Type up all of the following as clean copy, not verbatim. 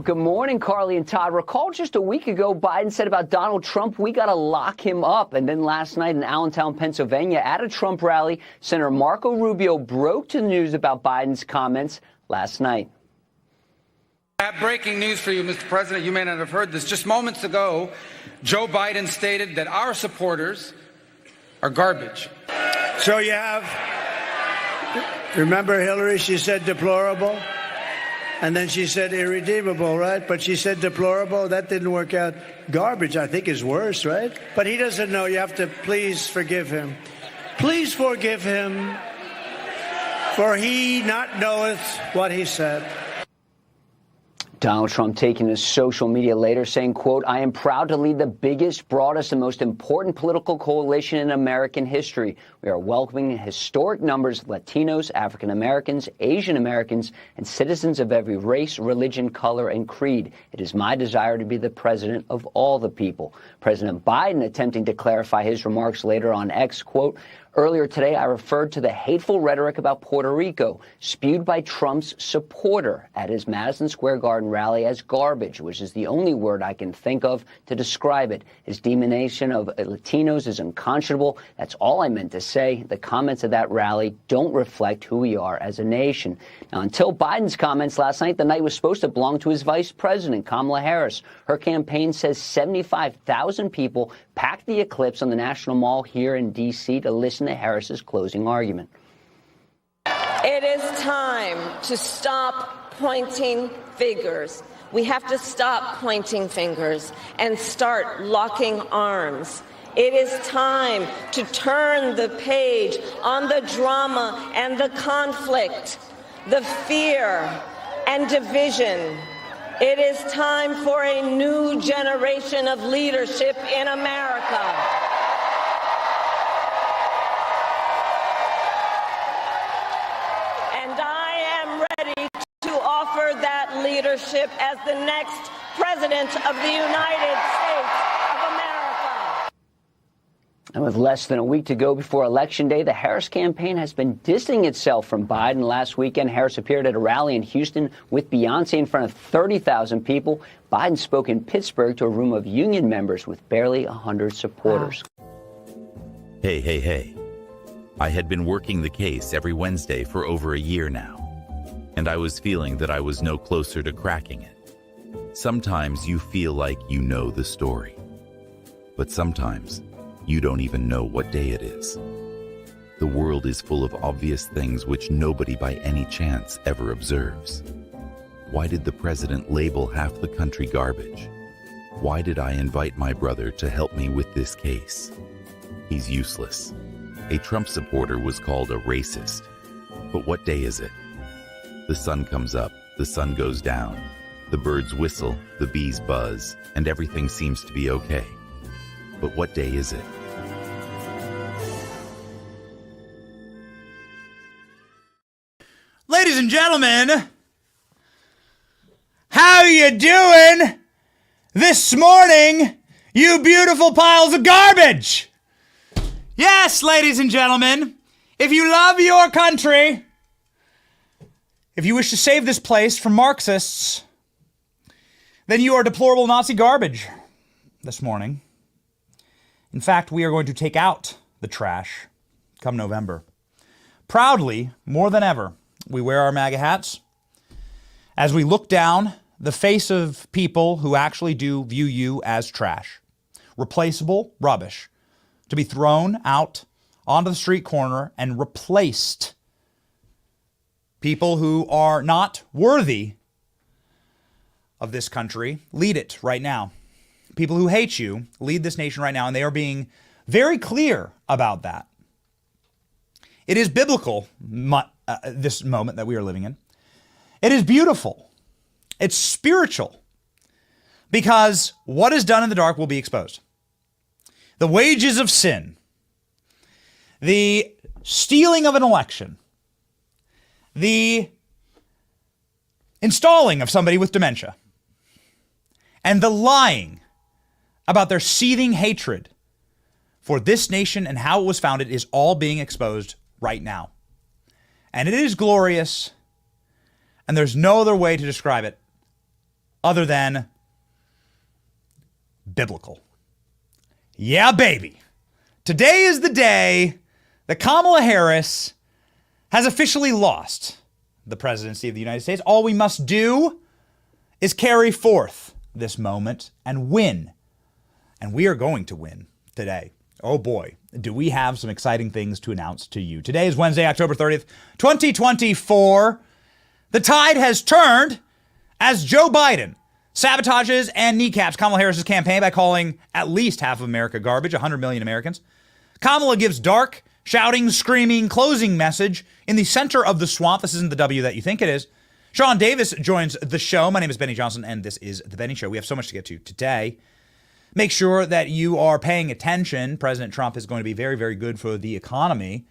Good morning, Carly and Todd. Recall just a week ago, Biden said about Donald Trump, we got to lock him up. And then last night in Allentown, Pennsylvania, at a Trump rally, Senator Marco Rubio broke to the news about Biden's comments last night. I have breaking news for you, Mr. President. You may not have heard this. Just moments ago, Joe Biden stated that our supporters are garbage. So you have, remember Hillary, she said deplorable? And then she said irredeemable, right? But she said deplorable. That didn't work out. Garbage, I think, is worse, right? But he doesn't know. You have to please forgive him. Please forgive him, for he not knoweth what he said. Donald Trump taking to social media later saying, quote, I am proud to lead the biggest, broadest, and most important political coalition in American history. We are welcoming historic numbers of Latinos, African Americans, Asian Americans, and citizens of every race, religion, color, and creed. It is my desire to be the president of all the people. President Biden attempting to clarify his remarks later on X, quote, earlier today, I referred to the hateful rhetoric about Puerto Rico spewed by Trump's supporter at his Madison Square Garden rally as garbage, which is the only word I can think of to describe it. His demonization of Latinos is unconscionable. That's all I meant to say. The comments of that rally don't reflect who we are as a nation. Now, until Biden's comments last night, the night was supposed to belong to his vice president, Kamala Harris. Her campaign says 75,000 people packed the Eclipse on the National Mall here in D.C. to listen to Harris's closing argument. It is time to stop pointing fingers. We have to stop pointing fingers and start locking arms. It is time to turn the page on the drama and the conflict, the fear and division. It is time for a new generation of leadership in America. And I am ready to offer that leadership as the next President of the United States of America. And with less than a week to go before Election Day, the Harris campaign has been distancing itself from Biden. Last weekend, Harris appeared at a rally in Houston with Beyonce in front of 30,000 people. Biden spoke in Pittsburgh to a room of union members with barely 100 supporters. Hey. I had been working the case every Wednesday for over a year now, and I was feeling that I was no closer to cracking it. Sometimes you feel like you know the story, but sometimes you don't even know what day it is. The world is full of obvious things which nobody by any chance ever observes. Why did the president label half the country garbage? Why did I invite my brother to help me with this case? He's useless. A Trump supporter was called a racist. But what day is it? The sun comes up, the sun goes down. The birds whistle, the bees buzz, and everything seems to be okay. But what day is it? Ladies and gentlemen, how you doing this morning, you beautiful piles of garbage? Yes, ladies and gentlemen, if you love your country, if you wish to save this place from Marxists, then you are deplorable Nazi garbage this morning. In fact, we are going to take out the trash come November. Proudly, more than ever, we wear our MAGA hats as we look down the face of people who actually do view you as trash, replaceable rubbish, to be thrown out onto the street corner and replaced. People who are not worthy of this country lead it right now. People who hate you lead this nation right now, and they are being very clear about that. It is biblical, this moment that we are living in. It is beautiful. It's spiritual. Because what is done in the dark will be exposed. The wages of sin, the stealing of an election, the installing of somebody with dementia, and the lying about their seething hatred for this nation and how it was founded is all being exposed right now. And it is glorious, and there's no other way to describe it other than biblical. Yeah, baby. Today is the day that Kamala Harris has officially lost the presidency of the United States. All we must do is carry forth this moment and win. And we are going to win today. Oh boy, do we have some exciting things to announce to you. Today is Wednesday, October 30th, 2024. The tide has turned as Joe Biden sabotages and kneecaps Kamala Harris's campaign by calling at least half of America garbage, 100 million Americans. Kamala gives dark, shouting, screaming, closing message in the center of the swamp. This isn't the W that you think it is. Sean Davis joins the show. My name is Benny Johnson, and this is The Benny Show. We have so much to get to today. Make sure that you are paying attention. President Trump is going to be very, very good for the economy.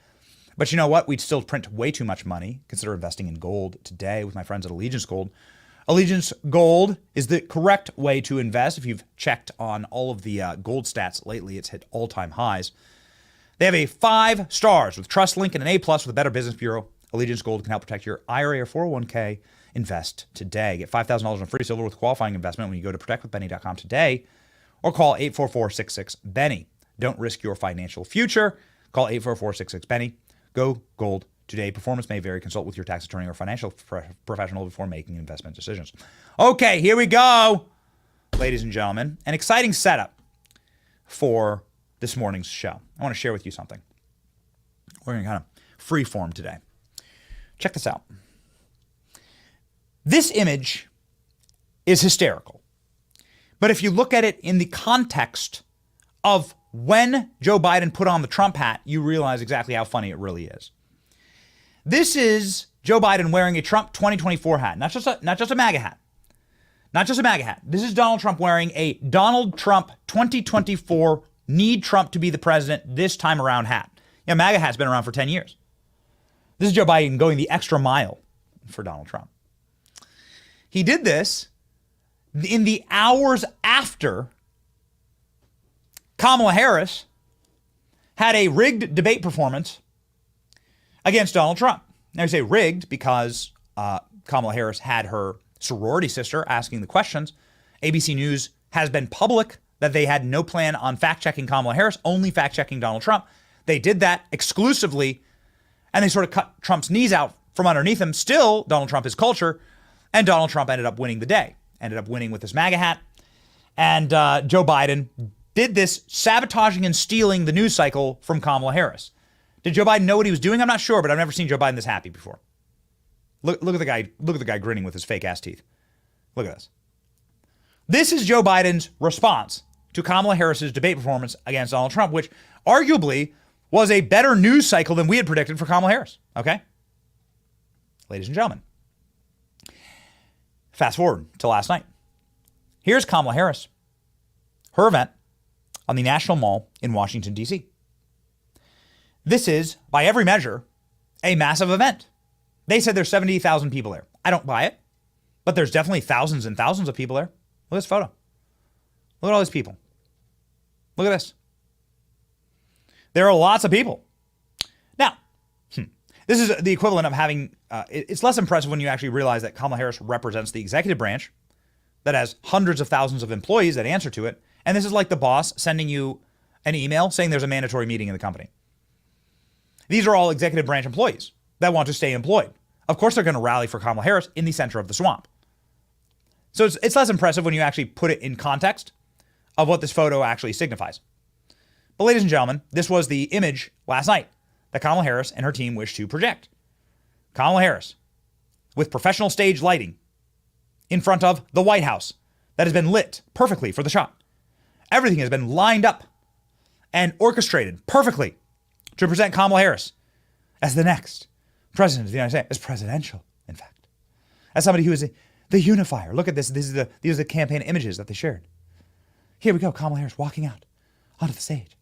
But you know what? We'd still print way too much money. Consider investing in gold today with my friends at Allegiance Gold. Allegiance Gold is the correct way to invest. If you've checked on all of the gold stats lately, it's hit all-time highs. They have a 5 stars with Trust Link and an A+ with a Better Business Bureau. Allegiance Gold can help protect your IRA or 401k. Invest today. Get $5,000 in free silver with qualifying investment when you go to protectwithbenny.com today or call 844-66-BENNY. Don't risk your financial future. Call 844-66-BENNY. Go gold today. Performance may vary. Consult with your tax attorney or financial professional before making investment decisions. Okay, here we go, ladies and gentlemen. An exciting setup for this morning's show. I want to share with you something. We're going to kind of free form today. Check this out. This image is hysterical. But if you look at it in the context of when Joe Biden put on the Trump hat, you realize exactly how funny it really is. This is Joe Biden wearing a Trump 2024 hat, not just a MAGA hat. Not just a MAGA hat. This is Donald Trump wearing a Donald Trump 2024 need Trump to be the president this time around hat. You know, MAGA hat's been around for 10 years. This is Joe Biden going the extra mile for Donald Trump. He did this in the hours after Kamala Harris had a rigged debate performance against Donald Trump. Now, I say rigged because Kamala Harris had her sorority sister asking the questions. ABC News has been public that they had no plan on fact-checking Kamala Harris, only fact-checking Donald Trump. They did that exclusively, and they sort of cut Trump's knees out from underneath him. Still, Donald Trump is culture, and Donald Trump ended up winning the day. Ended up winning with his MAGA hat. And Joe Biden did this, sabotaging and stealing the news cycle from Kamala Harris. Did Joe Biden know what he was doing? I'm not sure, but I've never seen Joe Biden this happy before. Look at the guy. Look at the guy grinning with his fake ass teeth. Look at this. This is Joe Biden's response to Kamala Harris's debate performance against Donald Trump, which arguably was a better news cycle than we had predicted for Kamala Harris. Okay? Ladies and gentlemen, fast forward to last night. Here's Kamala Harris, her event on the National Mall in Washington, D.C. This is, by every measure, a massive event. They said there's 70,000 people there. I don't buy it, but there's definitely thousands and thousands of people there. Look at this photo. Look at all these people. Look at this. There are lots of people. Now, this is the equivalent of having, it's less impressive when you actually realize that Kamala Harris represents the executive branch that has hundreds of thousands of employees that answer to it. And this is like the boss sending you an email saying there's a mandatory meeting in the company. These are all executive branch employees that want to stay employed. Of course, they're going to rally for Kamala Harris in the center of the swamp. So it's less impressive when you actually put it in context of what this photo actually signifies. But ladies and gentlemen, this was the image last night that Kamala Harris and her team wish to project. Kamala Harris with professional stage lighting in front of the White House that has been lit perfectly for the shot. Everything has been lined up and orchestrated perfectly to present Kamala Harris as the next president of the United States, as presidential, in fact, as somebody who is the unifier. Look at this. These are the campaign images that they shared. Here we go. Kamala Harris walking out onto the stage.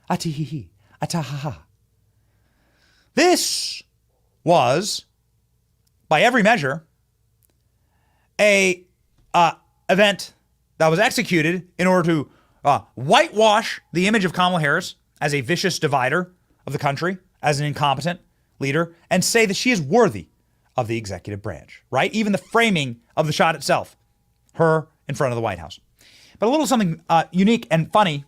Ati-hee-hee. Ata-ha-ha. This was, by every measure, a event that was executed in order to whitewash the image of Kamala Harris as a vicious divider of the country, as an incompetent leader, and say that she is worthy of the executive branch, right? Even the framing of the shot itself, her in front of the White House. But a little something unique and funny,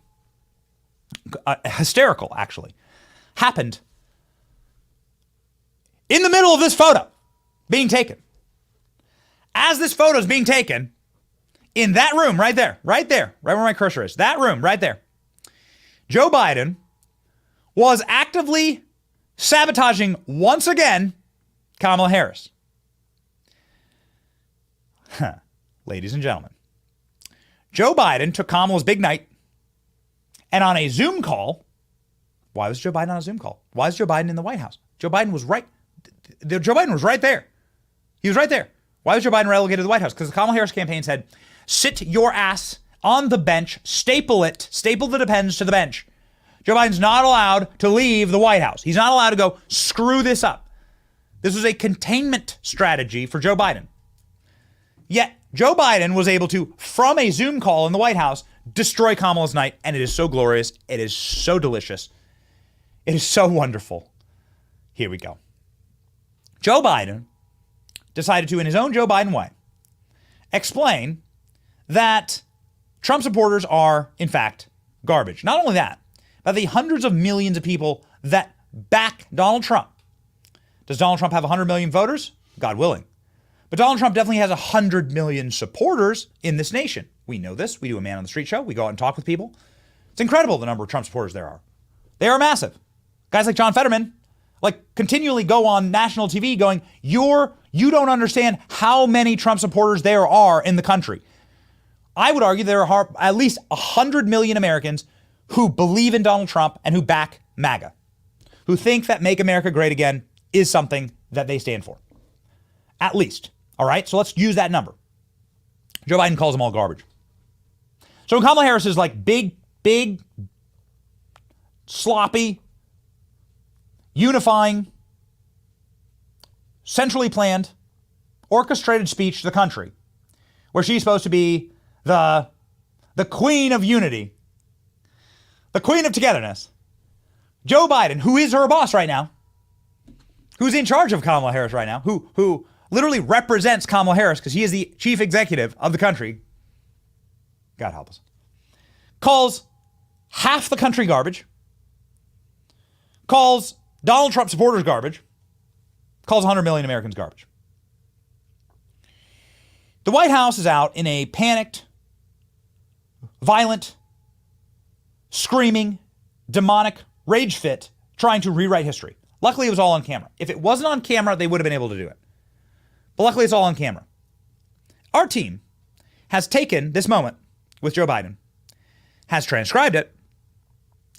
hysterical actually, happened in the middle of this photo being taken. As this photo is being taken, in that room right there, right where my cursor is, that room right there, Joe Biden was actively sabotaging once again Kamala Harris. Ladies and gentlemen, Joe Biden took Kamala's big night and on a Zoom call. Why was Joe Biden on a Zoom call? Why is Joe Biden in the White House? Joe Biden was right. Joe Biden was right there. He was right there. Why was Joe Biden relegated to the White House? Because the Kamala Harris campaign said, sit your ass on the bench, staple the Depends to the bench. Joe Biden's not allowed to leave the White House. He's not allowed to go screw this up. This was a containment strategy for Joe Biden. Yet Joe Biden was able to, from a Zoom call in the White House, destroy Kamala's night, and it is so glorious. It is so delicious. It is so wonderful. Here we go. Joe Biden decided to, in his own Joe Biden way, explain that Trump supporters are, in fact, garbage. Not only that, but the hundreds of millions of people that back Donald Trump. Does Donald Trump have 100 million voters? God willing. But Donald Trump definitely has 100 million supporters in this nation. We know this. We do a Man on the Street show. We go out and talk with people. It's incredible the number of Trump supporters there are. They are massive. Guys like John Fetterman, continually go on national TV going, you don't understand how many Trump supporters there are in the country. I would argue there are at least 100 million Americans who believe in Donald Trump and who back MAGA, who think that Make America Great Again is something that they stand for. At least. All right, so let's use that number. Joe Biden calls them all garbage. So when Kamala Harris is big, sloppy, unifying, centrally planned, orchestrated speech to the country, where she's supposed to be the queen of unity, the queen of togetherness, Joe Biden, who is her boss right now, who's in charge of Kamala Harris right now, who literally represents Kamala Harris because he is the chief executive of the country, God help us, calls half the country garbage, calls Donald Trump supporters garbage, calls 100 million Americans garbage. The White House is out in a panicked, violent, screaming, demonic rage fit trying to rewrite history. Luckily, it was all on camera. If it wasn't on camera, they would have been able to do it. But luckily, it's all on camera. Our team has taken this moment with Joe Biden, has transcribed it,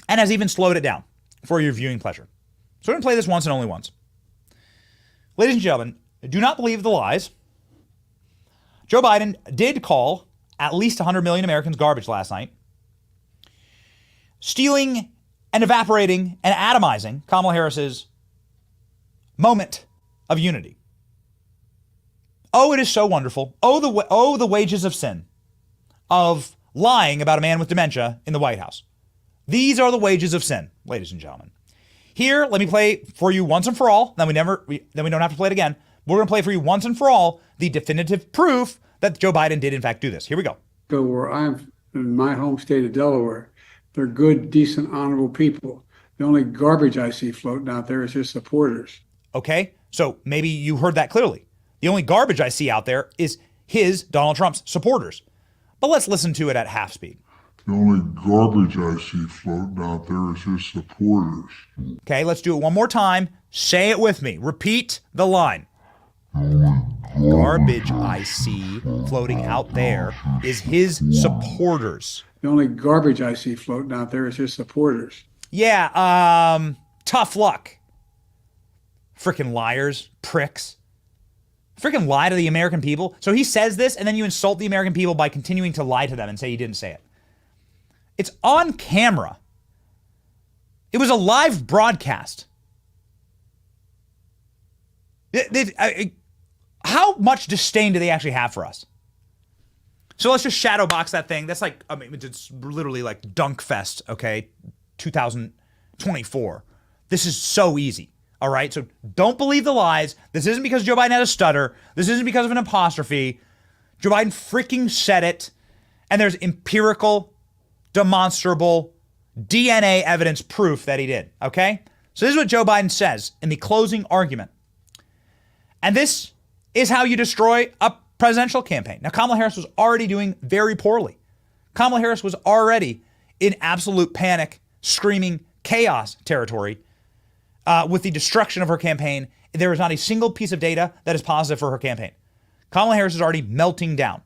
and has even slowed it down for your viewing pleasure. So we're going to play this once and only once. Ladies and gentlemen, do not believe the lies. Joe Biden did call at least 100 million Americans garbage last night, stealing and evaporating and atomizing Kamala Harris's moment of unity. Oh, it is so wonderful. Oh, the wages of sin of lying about a man with dementia in the White House. These are the wages of sin, ladies and gentlemen. Here, let me play for you once and for all. Then we don't have to play it again. We're going to play for you once and for all the definitive proof that Joe Biden did in fact do this. Here we go. So where I'm in my home state of Delaware, they're good, decent, honorable people. The only garbage I see floating out there is his supporters. Okay, so maybe you heard that clearly. The only garbage I see out there is Donald Trump's supporters. But let's listen to it at half speed. The only garbage I see floating out there is his supporters. Okay, let's do it one more time. Say it with me. Repeat the line. Garbage I see floating out there is his supporters. The only garbage I see floating out there is his supporters. Yeah, tough luck. Frickin' liars, pricks. Freaking lie to the American people. So he says this, and then you insult the American people by continuing to lie to them and say he didn't say it. It's on camera. It was a live broadcast. How much disdain do they actually have for us? So let's just shadow box that thing. That's it's literally like Dunk Fest, okay? 2024. This is so easy. All right, so don't believe the lies. This isn't because Joe Biden had a stutter. This isn't because of an apostrophe. Joe Biden freaking said it, and there's empirical, demonstrable, DNA evidence proof that he did, okay? So this is what Joe Biden says in the closing argument. And this is how you destroy a presidential campaign. Now, Kamala Harris was already doing very poorly. Kamala Harris was already in absolute panic, screaming chaos territory with the destruction of her campaign. There is not a single piece of data that is positive for her campaign. Kamala Harris is already melting down.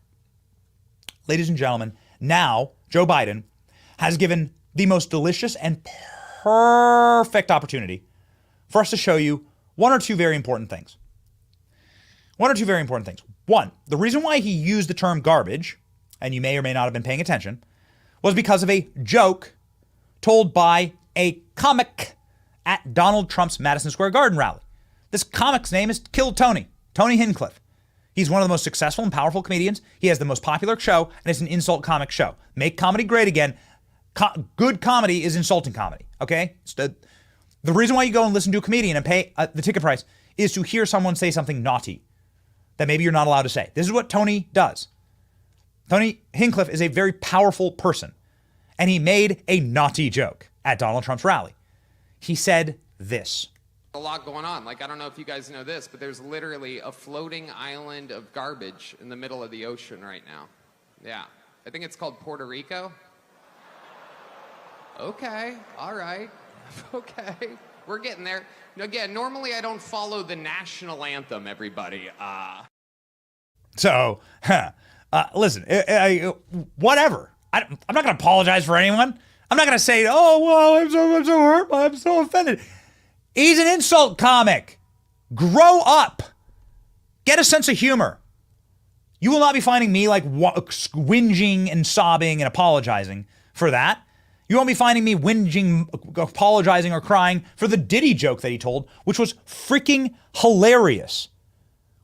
Ladies and gentlemen, now Joe Biden has given the most delicious and perfect opportunity for us to show you one or two very important things. One, the reason why he used the term garbage, and you may or may not have been paying attention, was because of a joke told by a comic at Donald Trump's Madison Square Garden rally. This comic's name is Kill Tony Hinchcliffe. He's one of the most successful and powerful comedians. He has the most popular show, and it's an insult comic show. Make comedy great again. Good comedy is insulting comedy, okay? The reason why you go and listen to a comedian and pay the ticket price is to hear someone say something naughty that maybe you're not allowed to say. This is what Tony does. Tony Hinchcliffe is a very powerful person, and he made a naughty joke at Donald Trump's rally. He said this. A lot going on. Like, I don't know if you guys know this, but there's literally a floating island of garbage in the middle of the ocean right now. Yeah. I think it's called Puerto Rico. Okay. All right. Okay. We're getting there. Again, normally I don't follow the national anthem, everybody. Listen, whatever. I'm not going to apologize for anyone. I'm not going to say, oh, well, I'm so hurt. I'm so offended. He's an insult comic. Grow up. Get a sense of humor. You will not be finding me like whinging and sobbing and apologizing for that. You won't be finding me whinging, apologizing, or crying for the Diddy joke that he told, which was freaking hilarious,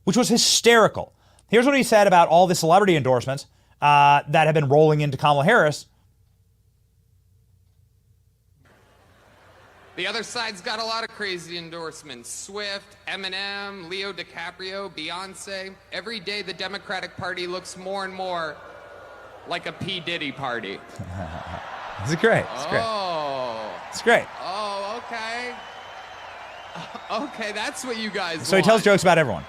which was hysterical. Here's what he said about all the celebrity endorsements that have been rolling into Kamala Harris. The other side's got a lot of crazy endorsements. Swift, Eminem, Leo DiCaprio, Beyonce. Every day the Democratic Party looks more and more like a P. Diddy party. It's great. It's great. Oh, okay. Okay, that's what you guys So he tells jokes about everyone.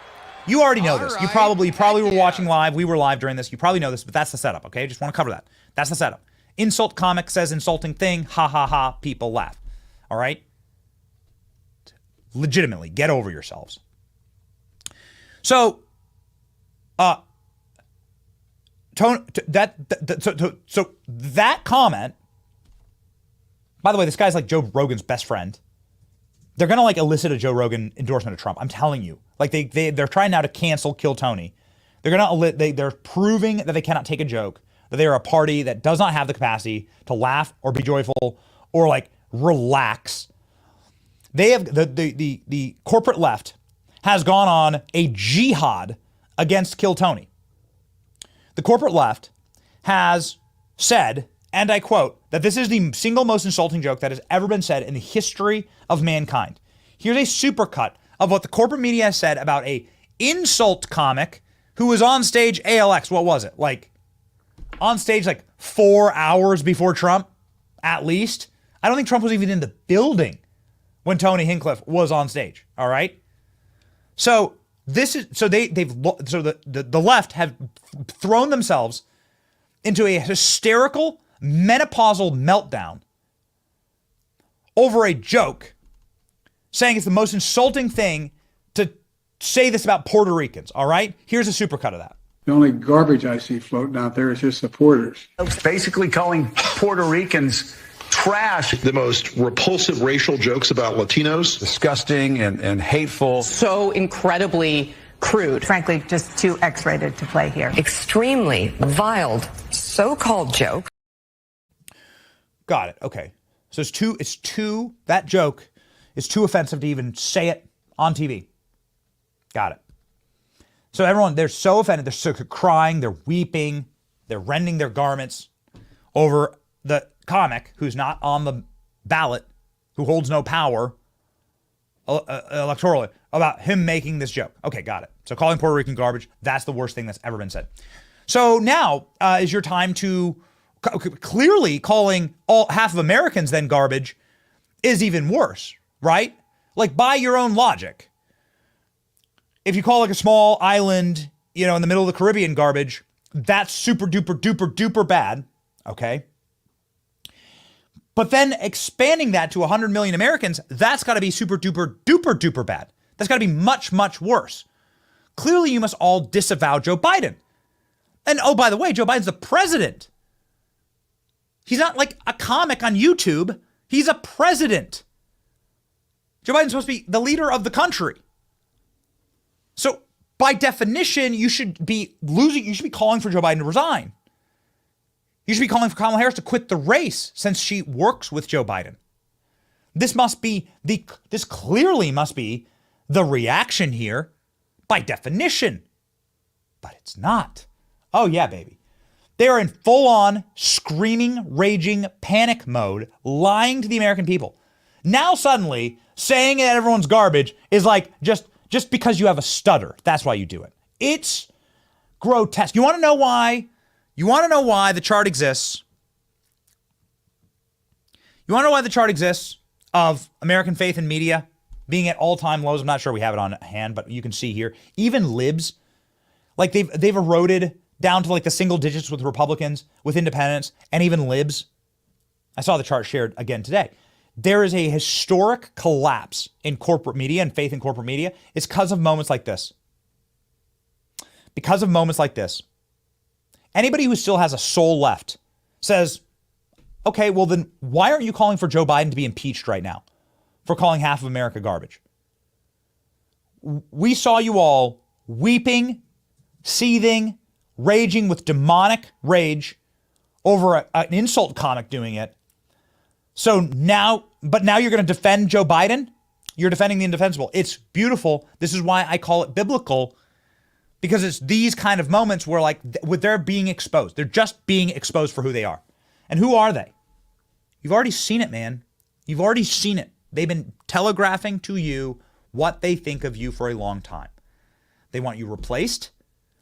You already know this. You probably were watching live. We were live during this. You probably know this, but that's the setup, okay? Just want to cover that. That's the setup. Insult comic says insulting thing. Ha, ha, ha. People laugh. All right? Legitimately, get over yourselves. So, that comment, by the way, this guy's like Joe Rogan's best friend. They're going to like elicit a Joe Rogan endorsement of Trump. I'm telling you. Like they're trying now to cancel Kill Tony. They're proving that they cannot take a joke, that they are a party that does not have the capacity to laugh or be joyful or like relax. They have the corporate left has gone on a jihad against Kill Tony. The corporate left has said, and I quote, that this is the single most insulting joke that has ever been said in the history of mankind. Here's a supercut of what the corporate media has said about a insult comic who was on stage ALX. What was it? Like on stage like 4 hours before Trump, at least. I don't think Trump was even in the building when Tony Hinchcliffe was on stage. All right. So the left have thrown themselves into a hysterical menopausal meltdown over a joke, saying it's the most insulting thing to say this about Puerto Ricans. All right. Here's a supercut of that. The only garbage I see floating out there is his supporters. Basically calling Puerto Ricans trash. The most repulsive racial jokes about Latinos. Disgusting and hateful. So incredibly crude. Frankly, just too X-rated to play here. Extremely vile so-called joke. Got it. Okay. So that joke is too offensive to even say it on TV. Got it. So everyone, they're so offended. They're so crying. They're weeping. They're rending their garments over the comic who's not on the ballot, who holds no power electorally, about him making this joke. Okay, got it. So calling Puerto Rican garbage, that's the worst thing that's ever been said. So now is your time to clearly calling half of Americans then garbage is even worse, right? Like by your own logic. If you call like a small island, in the middle of the Caribbean garbage, that's super duper duper duper bad, okay? But then expanding that to 100 million Americans, that's got to be super duper duper duper bad. That's got to be much, much worse. Clearly, you must all disavow Joe Biden. And oh, by the way, Joe Biden's the president. He's not like a comic on YouTube. He's a president. Joe Biden's supposed to be the leader of the country. So by definition, you should be calling for Joe Biden to resign. You should be calling for Kamala Harris to quit the race since she works with Joe Biden. This clearly must be the reaction here by definition. But it's not. Oh yeah, baby. They are in full-on screaming, raging, panic mode, lying to the American people. Now suddenly saying that everyone's garbage is like just because you have a stutter. That's why you do it. It's grotesque. You want to know why? You want to know why the chart exists? You want to know why the chart exists of American faith in media being at all-time lows? I'm not sure we have it on hand, but you can see here. Even libs, like they've eroded down to like the single digits with Republicans, with independents, and even libs. I saw the chart shared again today. There is a historic collapse in corporate media and faith in corporate media. It's because of moments like this. Because of moments like this. Anybody who still has a soul left says, okay, well then why aren't you calling for Joe Biden to be impeached right now for calling half of America garbage? We saw you all weeping, seething, raging with demonic rage over an insult comic doing it. So now you're going to defend Joe Biden? You're defending the indefensible. It's beautiful. This is why I call it biblical, because it's these kind of moments where they're being exposed. They're just being exposed for who they are. And who are they? You've already seen it, man. You've already seen it. They've been telegraphing to you what they think of you for a long time. They want you replaced.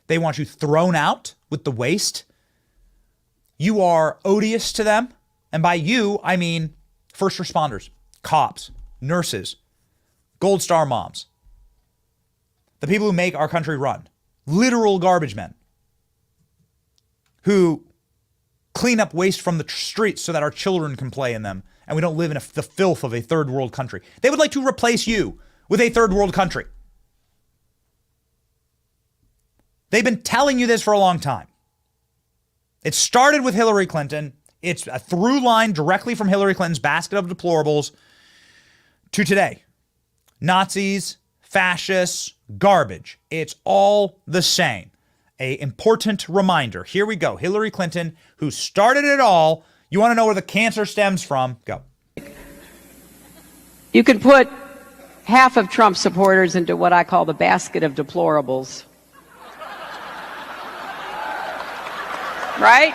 They want you thrown out with the waste. You are odious to them. And by you, I mean first responders, cops, nurses, Gold Star moms, the people who make our country run, literal garbage men who clean up waste from the streets so that our children can play in them and we don't live in the filth of a third world country. They would like to replace you with a third world country. They've been telling you this for a long time. It started with Hillary Clinton. It's a through line directly from Hillary Clinton's basket of deplorables to today. Nazis, fascists, garbage. It's all the same. An important reminder. Here we go. Hillary Clinton, who started it all. You want to know where the cancer stems from? Go. You can put half of Trump supporters into what I call the basket of deplorables. Right?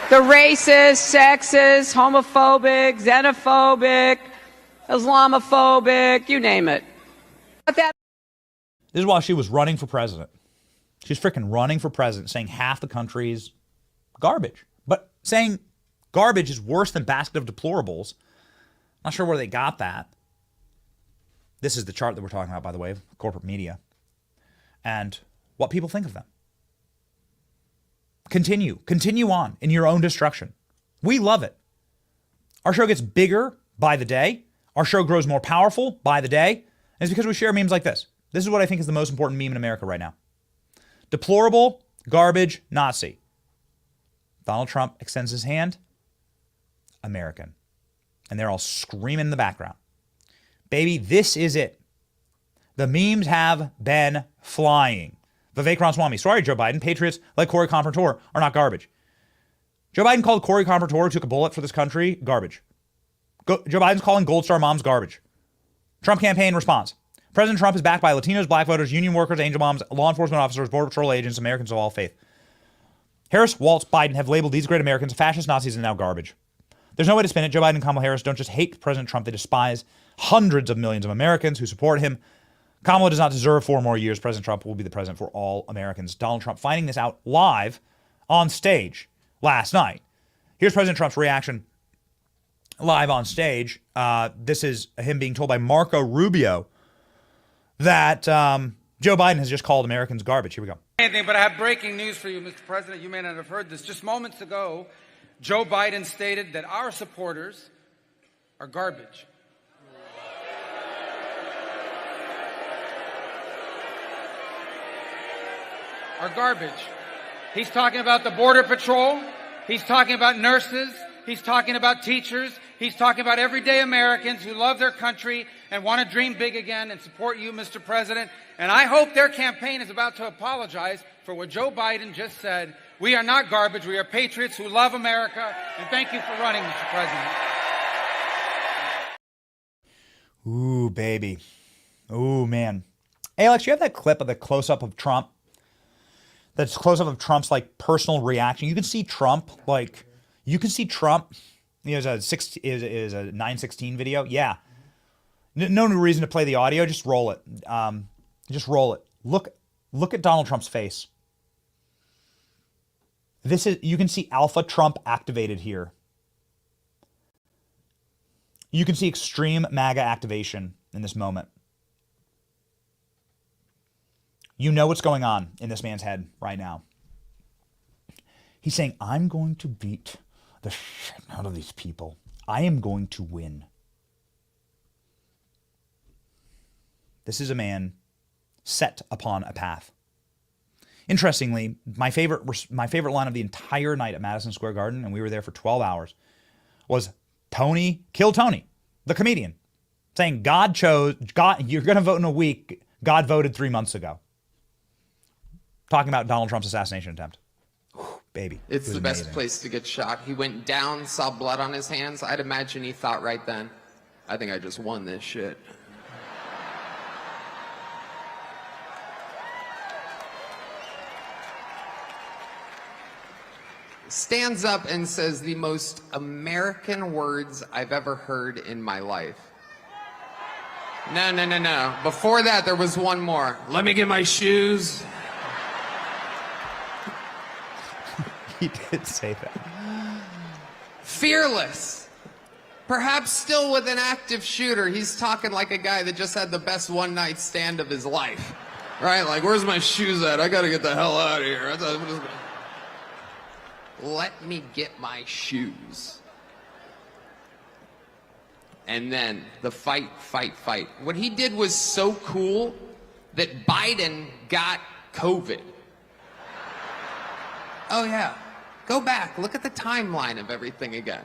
The racist, sexist, homophobic, xenophobic, Islamophobic, you name it. This is while she was running for president. She's freaking running for president, saying half the country's garbage. But saying garbage is worse than basket of deplorables. Not sure where they got that. This is the chart that we're talking about, by the way, of corporate media. And what people think of them. Continue on in your own destruction. We love it. Our show gets bigger by the day. Our show grows more powerful by the day. And it's because we share memes like this. This is what I think is the most important meme in America right now. Deplorable, garbage, Nazi. Donald Trump extends his hand. American. And they're all screaming in the background. Baby, this is it. The memes have been flying. Vivek Ramaswamy. Sorry, Joe Biden. Patriots like Corey Compertor are not garbage. Joe Biden called Corey Compertor, who took a bullet for this country, garbage. Joe Biden's calling Gold Star moms garbage. Trump campaign response. President Trump is backed by Latinos, black voters, union workers, angel moms, law enforcement officers, border patrol agents, Americans of all faith. Harris, Walz, Biden have labeled these great Americans fascist Nazis and now garbage. There's no way to spin it. Joe Biden and Kamala Harris don't just hate President Trump. They despise hundreds of millions of Americans who support him. Kamala does not deserve 4 more years. President Trump will be the president for all Americans. Donald Trump finding this out live on stage last night. Here's President Trump's reaction live on stage. This is him being told by Marco Rubio that Joe Biden has just called Americans garbage. Here we go. Anything, but I have breaking news for you, Mr. President. You may not have heard this. Just moments ago, Joe Biden stated that our supporters are garbage. Are garbage. He's talking about the Border Patrol. He's talking about nurses. He's talking about teachers. He's talking about everyday Americans who love their country and want to dream big again and support you, Mr. President. And I hope their campaign is about to apologize for what Joe Biden just said. We are not garbage. We are patriots who love America. And thank you for running, Mr. President. Ooh, baby. Ooh, man. Hey, Alex, you have that clip of the close-up of Trump? That's close-up of Trump's, like, personal reaction. You can see Trump, like, you can see Trump. It was a 9/16 video. Yeah. No reason to play the audio. Just roll it. Just roll it. Look at Donald Trump's face. You can see Alpha Trump activated here. You can see extreme MAGA activation in this moment. You know what's going on in this man's head right now. He's saying, I'm going to beat the shit out of these people. I am going to win. This is a man set upon a path. Interestingly, my favorite line of the entire night at Madison Square Garden, and we were there for 12 hours, was Kill Tony, the comedian, saying God, you're going to vote in a week. God voted 3 months ago. Talking about Donald Trump's assassination attempt. Whew, baby. It's the best place to get shot. He went down, saw blood on his hands. I'd imagine he thought right then, I think I just won this shit. Stands up and says the most American words I've ever heard in my life. No. Before that, there was one more. Let me get my shoes. He did say that. Fearless. Perhaps still with an active shooter. He's talking like a guy that just had the best one-night stand of his life. Right? Like, where's my shoes at? I gotta get the hell out of here. Let me get my shoes. And then the fight. What he did was so cool that Biden got COVID. Oh yeah. Go back, look at the timeline of everything again.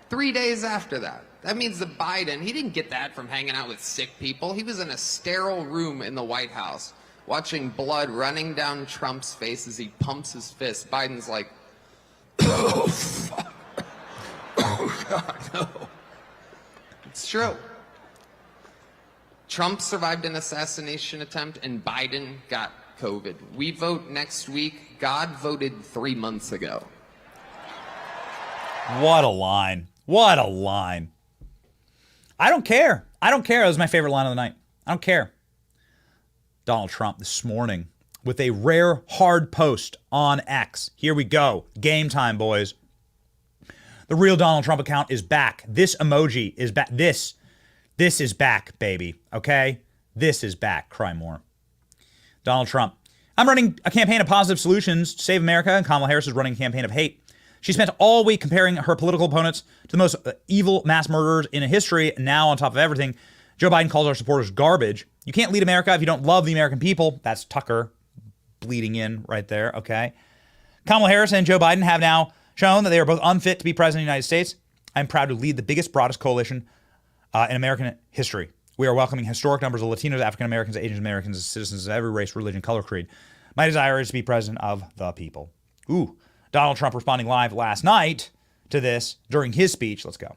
3 days after that. That means that Biden, he didn't get that from hanging out with sick people. He was in a sterile room in the White House, watching blood running down Trump's face as he pumps his fist. Biden's like, oh, fuck. Oh, God, no. It's true. Trump survived an assassination attempt, and Biden got COVID. We vote next week. God voted 3 months ago. What a line. What a line. I don't care. That was my favorite line of the night. I don't care. Donald Trump this morning with a rare hard post on X. Here we go. Game time, boys. The real Donald Trump account is back. This emoji is back. This is back, baby. Okay? This is back. Cry more. Donald Trump. I'm running a campaign of positive solutions to save America, and Kamala Harris is running a campaign of hate. She spent all week comparing her political opponents to the most evil mass murderers in history. And now, on top of everything, Joe Biden calls our supporters garbage. You can't lead America if you don't love the American people. That's Tucker bleeding in right there, okay? Kamala Harris and Joe Biden have now shown that they are both unfit to be president of the United States. I'm proud to lead the biggest, broadest coalition in American history. We are welcoming historic numbers of Latinos, African Americans, Asian Americans, citizens of every race, religion, color, creed. My desire is to be president of the people. Ooh, Donald Trump responding live last night to this during his speech. Let's go.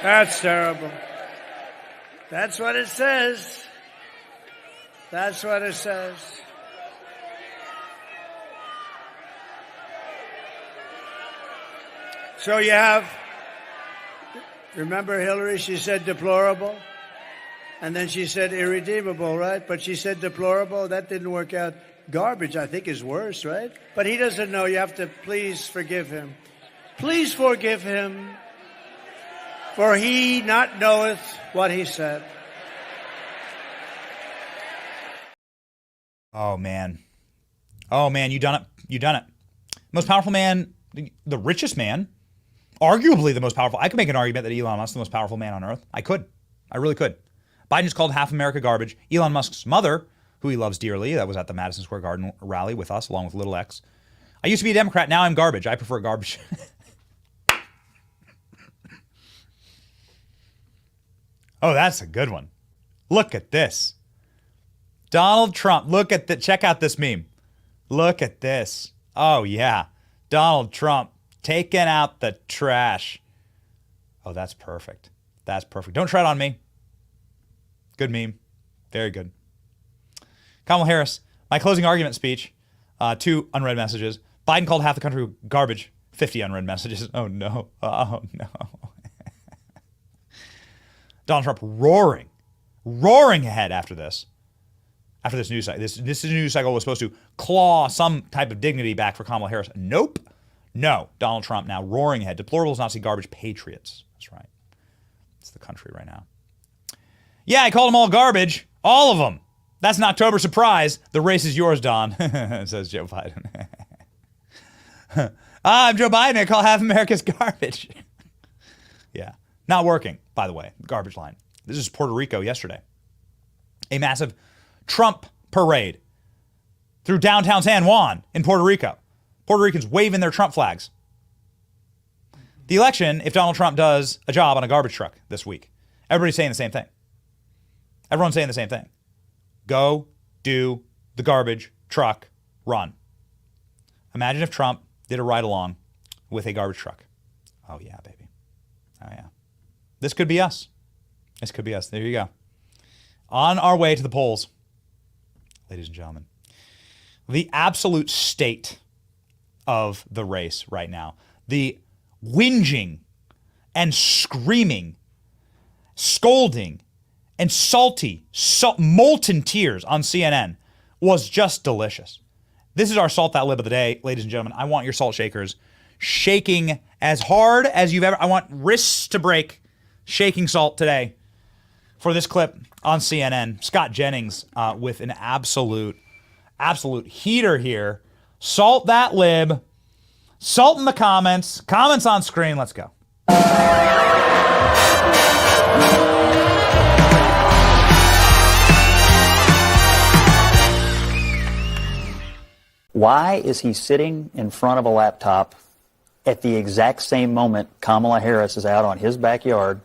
That's terrible. That's what it says. That's what it says. So you have, remember Hillary, she said deplorable? And then she said irredeemable, right? But she said deplorable. That didn't work out. Garbage, I think, is worse, right? But he doesn't know. You have to please forgive him. Please forgive him, for he not knoweth what he said. Oh, man. Oh, man, you done it. You done it. Most powerful man, the richest man, arguably the most powerful. I could make an argument that Elon Musk is the most powerful man on earth. I could. I really could. Biden just called half America garbage. Elon Musk's mother, who he loves dearly, that was at the Madison Square Garden rally with us, along with Little X. I used to be a Democrat. Now I'm garbage. I prefer garbage. Oh, that's a good one. Look at this. Donald Trump. Check out this meme. Look at this. Oh, yeah. Donald Trump taking out the trash. Oh, that's perfect. That's perfect. Don't tread on me. Good meme. Very good. Kamala Harris, my closing argument speech, 2 unread messages. Biden called half the country garbage, 50 unread messages. Oh, no. Oh, no. Donald Trump roaring ahead after this news cycle. This news cycle was supposed to claw some type of dignity back for Kamala Harris. Nope. No. Donald Trump now roaring ahead. Deplorables, Nazi, garbage, patriots. That's right. It's the country right now. Yeah, I called them all garbage. All of them. That's an October surprise. The race is yours, Don, says Joe Biden. I'm Joe Biden. I call half America's garbage. Yeah. Not working, by the way. Garbage line. This is Puerto Rico yesterday. A massive Trump parade through downtown San Juan in Puerto Rico. Puerto Ricans waving their Trump flags. The election, if Donald Trump does a job on a garbage truck this week, everybody's saying the same thing. Everyone's saying the same thing. Go do the garbage truck run. Imagine if Trump did a ride along with a garbage truck. Oh, yeah, baby. Oh, yeah. This could be us. This could be us. There you go. On our way to the polls, ladies and gentlemen. The absolute state of the race right now. The whinging and screaming, scolding, and salty, molten tears on CNN was just delicious. This is our Salt That Lib of the day, ladies and gentlemen. I want your salt shakers shaking as hard as you've ever. I want wrists to break, shaking salt today for this clip on CNN. Scott Jennings with an absolute heater here. Salt that lib. Salt in the comments. Comments on screen. Let's go. Why is he sitting in front of a laptop at the exact same moment Kamala Harris is out on his backyard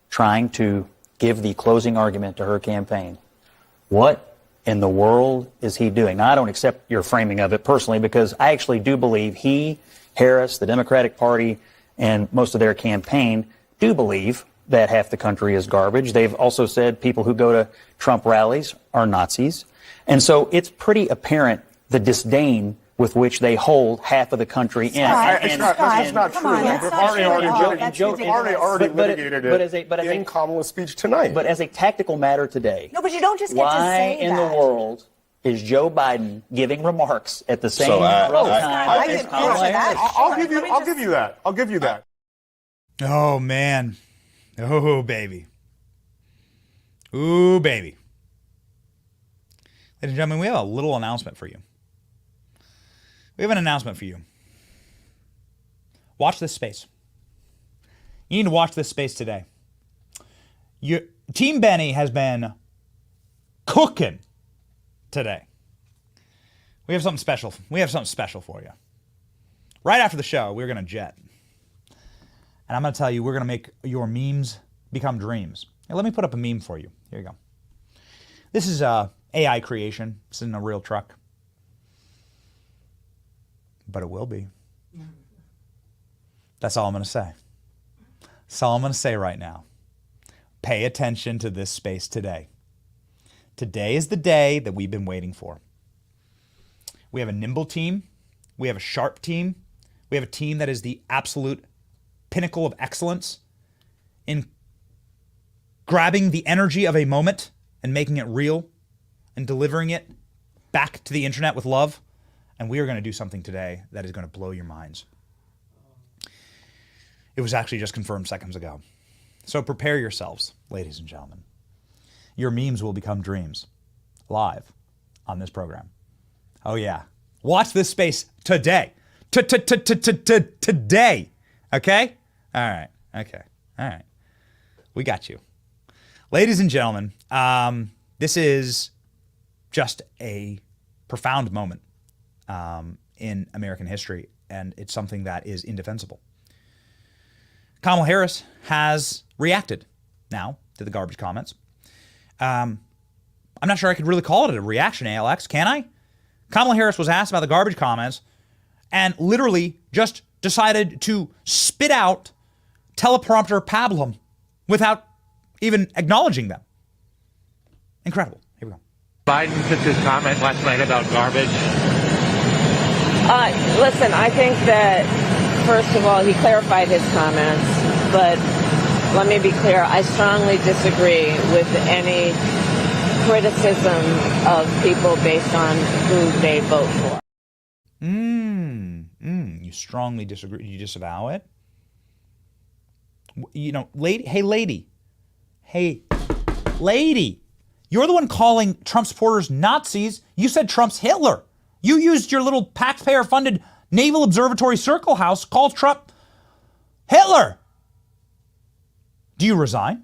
trying to give the closing argument to her campaign? What in the world is he doing? Now, I don't accept your framing of it personally because I actually do believe he, Harris, the Democratic Party, and most of their campaign do believe that half the country is garbage. They've also said people who go to Trump rallies are Nazis. And so it's pretty apparent the disdain with which they hold half of the country in. It's not true. We've already litigated it in Kamala's speech tonight. But as a tactical matter today, no, but you don't just get to say why in the world is Joe Biden giving remarks at the same time as Kamala Harris? I'll give you that. Oh, man. Oh, baby. Ooh, baby. Ladies and gentlemen, we have a little announcement for you. We have an announcement for you. Watch this space. You need to watch this space today. Team Benny has been cooking today. We have something special. We have something special for you. Right after the show, we're going to jet. And I'm going to tell you, we're going to make your memes become dreams. Hey, let me put up a meme for you. Here you go. This is AI creation. This isn't a real truck. But it will be. That's all I'm going to say. That's all I'm going to say right now. Pay attention to this space today. Today is the day that we've been waiting for. We have a nimble team. We have a sharp team. We have a team that is the absolute pinnacle of excellence in grabbing the energy of a moment and making it real and delivering it back to the internet with love. And we are going to do something today that is going to blow your minds. It was actually just confirmed seconds ago. So prepare yourselves, ladies and gentlemen. Your memes will become dreams live on this program. Oh yeah. Watch this space today. Today. Okay? All right. Okay. All right. We got you. Ladies and gentlemen, this is just a profound moment in American history, and it's something that is indefensible. Kamala Harris has reacted now to the garbage comments. I'm not sure I could really call it a reaction, ALX, can I? Kamala Harris was asked about the garbage comments and literally just decided to spit out teleprompter pablum without even acknowledging them. Incredible. Here we go. Biden took his comment last night about garbage. Listen, I think that, first of all, he clarified his comments, but let me be clear. I strongly disagree with any criticism of people based on who they vote for. You strongly disagree. You disavow it? You know, lady, hey, lady, you're the one calling Trump supporters Nazis. You said Trump's Hitler. You used your little taxpayer-funded Naval Observatory Circle House, called Trump Hitler. Do you resign?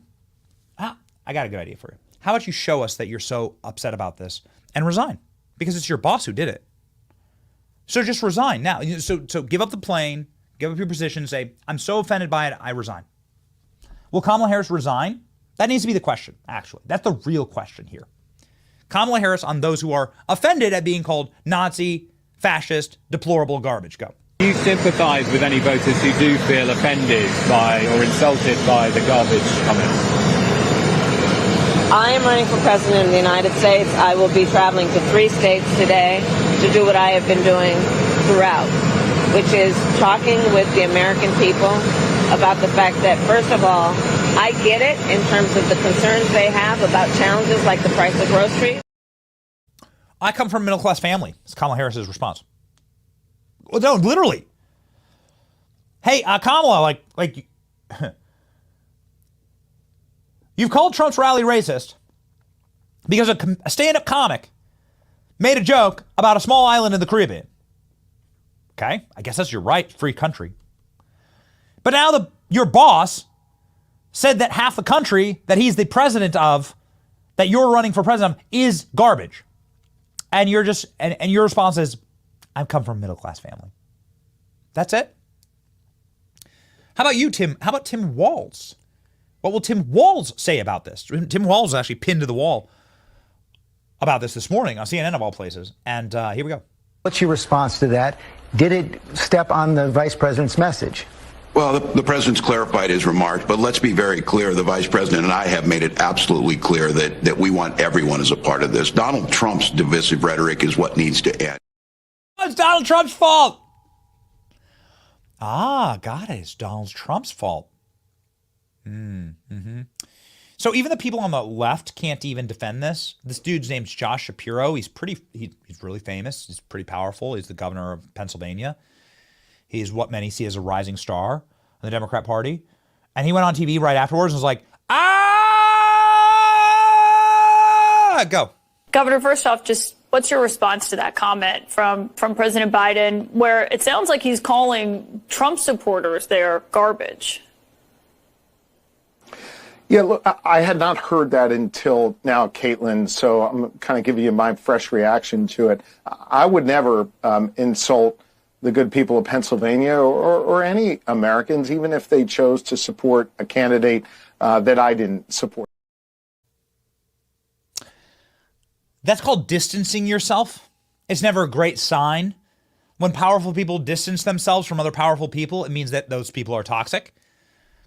I got a good idea for you. How about you show us that you're so upset about this and resign? Because it's your boss who did it. So just resign now. So give up the plane, give up your position, say, I'm so offended by it, I resign. Will Kamala Harris resign? That needs to be the question, actually. That's the real question here. Kamala Harris on those who are offended at being called Nazi, fascist, deplorable garbage. Go. Do you sympathize with any voters who do feel offended by or insulted by the garbage comments? I am running for president of the United States. I will be traveling to 3 states today to do what I have been doing throughout, which is talking with the American people about the fact that, first of all, I get it in terms of the concerns they have about challenges like the price of groceries. I come from a middle-class family. It's Kamala Harris's response. Well, no, literally. Hey, Kamala, like you've called Trump's rally racist because a stand-up comic made a joke about a small island in the Caribbean. Okay, I guess that's your right, free country. But now your boss said that half the country that he's the president of, that you're running for president of, is garbage. And you're just, and your response is, I've come from a middle-class family. That's it. How about you, Tim? How about Tim Walz? What will Tim Walz say about this? Tim Walz was actually pinned to the wall about this morning on CNN of all places. And here we go. What's your response to that? Did it step on the vice president's message? Well, the president's clarified his remarks, but let's be very clear. The vice president and I have made it absolutely clear that we want everyone as a part of this. Donald Trump's divisive rhetoric is what needs to end. It's Donald Trump's fault. Got it. It's Donald Trump's fault. So even the people on the left can't even defend this. This dude's name's Josh Shapiro. He's really famous. He's pretty powerful. He's the governor of Pennsylvania. He's what many see as a rising star in the Democrat Party. And he went on TV right afterwards and was like, go. Governor, first off, just what's your response to that comment from President Biden, where it sounds like he's calling Trump supporters there garbage? Yeah, look, I had not heard that until now, Caitlin, so I'm kind of giving you my fresh reaction to it. I would never insult the good people of Pennsylvania or any Americans, even if they chose to support a candidate that I didn't support. That's called distancing yourself. It's never a great sign. When powerful people distance themselves from other powerful people, it means that those people are toxic.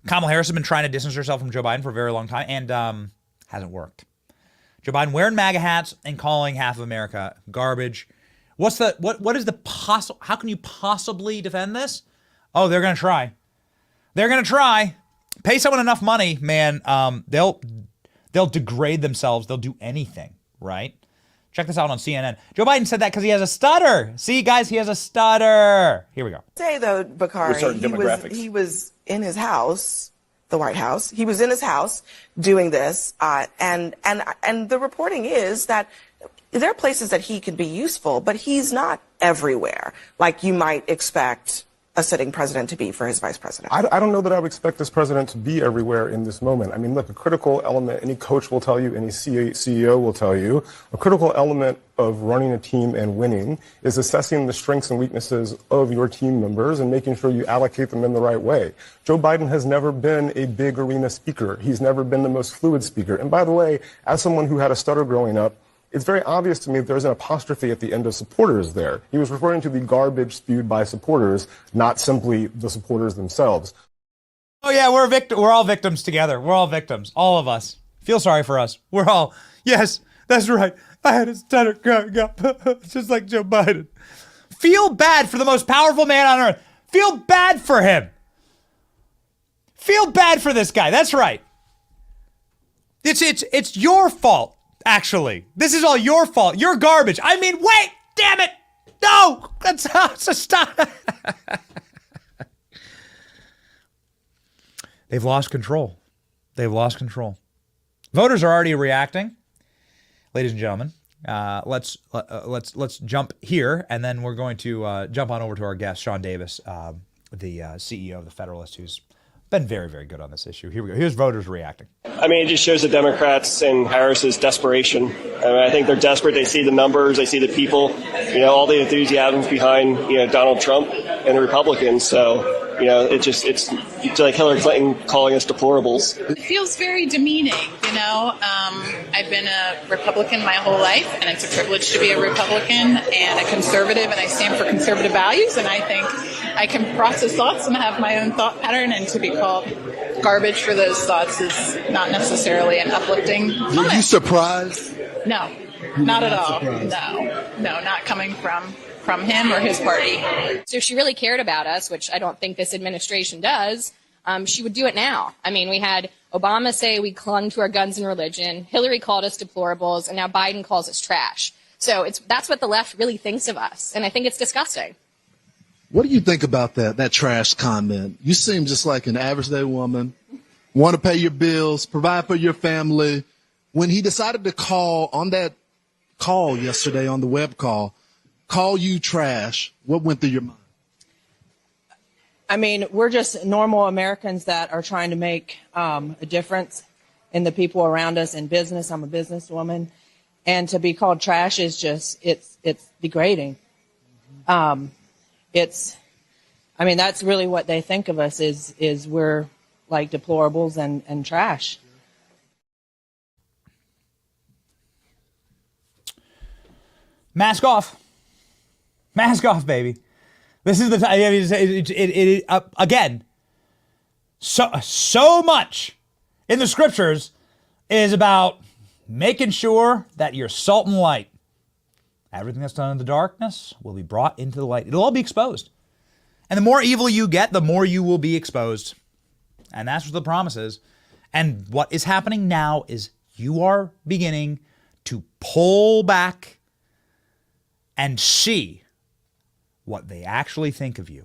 Kamala Harris has been trying to distance herself from Joe Biden for a very long time and hasn't worked. Joe Biden wearing MAGA hats and calling half of America garbage. What is the possible, how can you possibly defend this? Oh, they're going to try. They're going to try. Pay someone enough money, man. They'll They'll degrade themselves. They'll do anything, right? Check this out on CNN. Joe Biden said that because he has a stutter. See, guys, he has a stutter. Here we go. Say, though, Bakari, he was in his house, the White House. He was in his house doing this. And the reporting is that there are places that he can be useful, but he's not everywhere like you might expect a sitting president to be for his vice president. I don't know that I would expect this president to be everywhere in this moment. I mean, look, a critical element, any coach will tell you, any CEO will tell you, a critical element of running a team and winning is assessing the strengths and weaknesses of your team members and making sure you allocate them in the right way. Joe Biden has never been a big arena speaker. He's never been the most fluid speaker. And by the way, as someone who had a stutter growing up, it's very obvious to me that there's an apostrophe at the end of supporters there. He was referring to the garbage spewed by supporters, not simply the supporters themselves. Oh yeah, we're all victims together. We're all victims. All of us. Feel sorry for us. We're all, yes, that's right. I had a stutter growing up, just like Joe Biden. Feel bad for the most powerful man on earth. Feel bad for him. Feel bad for this guy. That's right. It's your fault. Actually, this is all your fault. You're garbage. I mean, wait, damn it. No, that's a stop. They've lost control. They've lost control. Voters are already reacting. Ladies and gentlemen, let's jump here, and then we're going to jump on over to our guest, Sean Davis, the CEO of the Federalist, who's been very, very good on this issue. Here we go. Here's voters reacting. I mean, it just shows the Democrats and Harris's desperation. I mean, I think they're desperate. They see the numbers. They see the people, all the enthusiasm behind, Donald Trump and the Republicans. So, it's like Hillary Clinton calling us deplorables. It feels very demeaning, I've been a Republican my whole life, and it's a privilege to be a Republican and a conservative, and I stand for conservative values, and I think I can process thoughts and have my own thought pattern, and to be called garbage for those thoughts is not necessarily an uplifting comment. Were you surprised? No, not at all. No, not coming from him or his party. So if she really cared about us, which I don't think this administration does, she would do it now. I mean, we had Obama say we clung to our guns and religion. Hillary called us deplorables, and now Biden calls us trash. So that's what the left really thinks of us, and I think it's disgusting. What do you think about that trash comment? You seem just like an average day woman, want to pay your bills, provide for your family. When he decided to call on that call yesterday on the web call you trash, what went through your mind? I mean, we're just normal Americans that are trying to make a difference in the people around us in business. I'm a businesswoman. And to be called trash is just, it's degrading. That's really what they think of us is we're like deplorables and trash. Mask off. Mask off, baby. This is the time. Again, so much in the scriptures is about making sure that you're salt and light. Everything that's done in the darkness will be brought into the light. It'll all be exposed. And the more evil you get, the more you will be exposed. And that's what the promise is. And what is happening now is you are beginning to pull back and see what they actually think of you.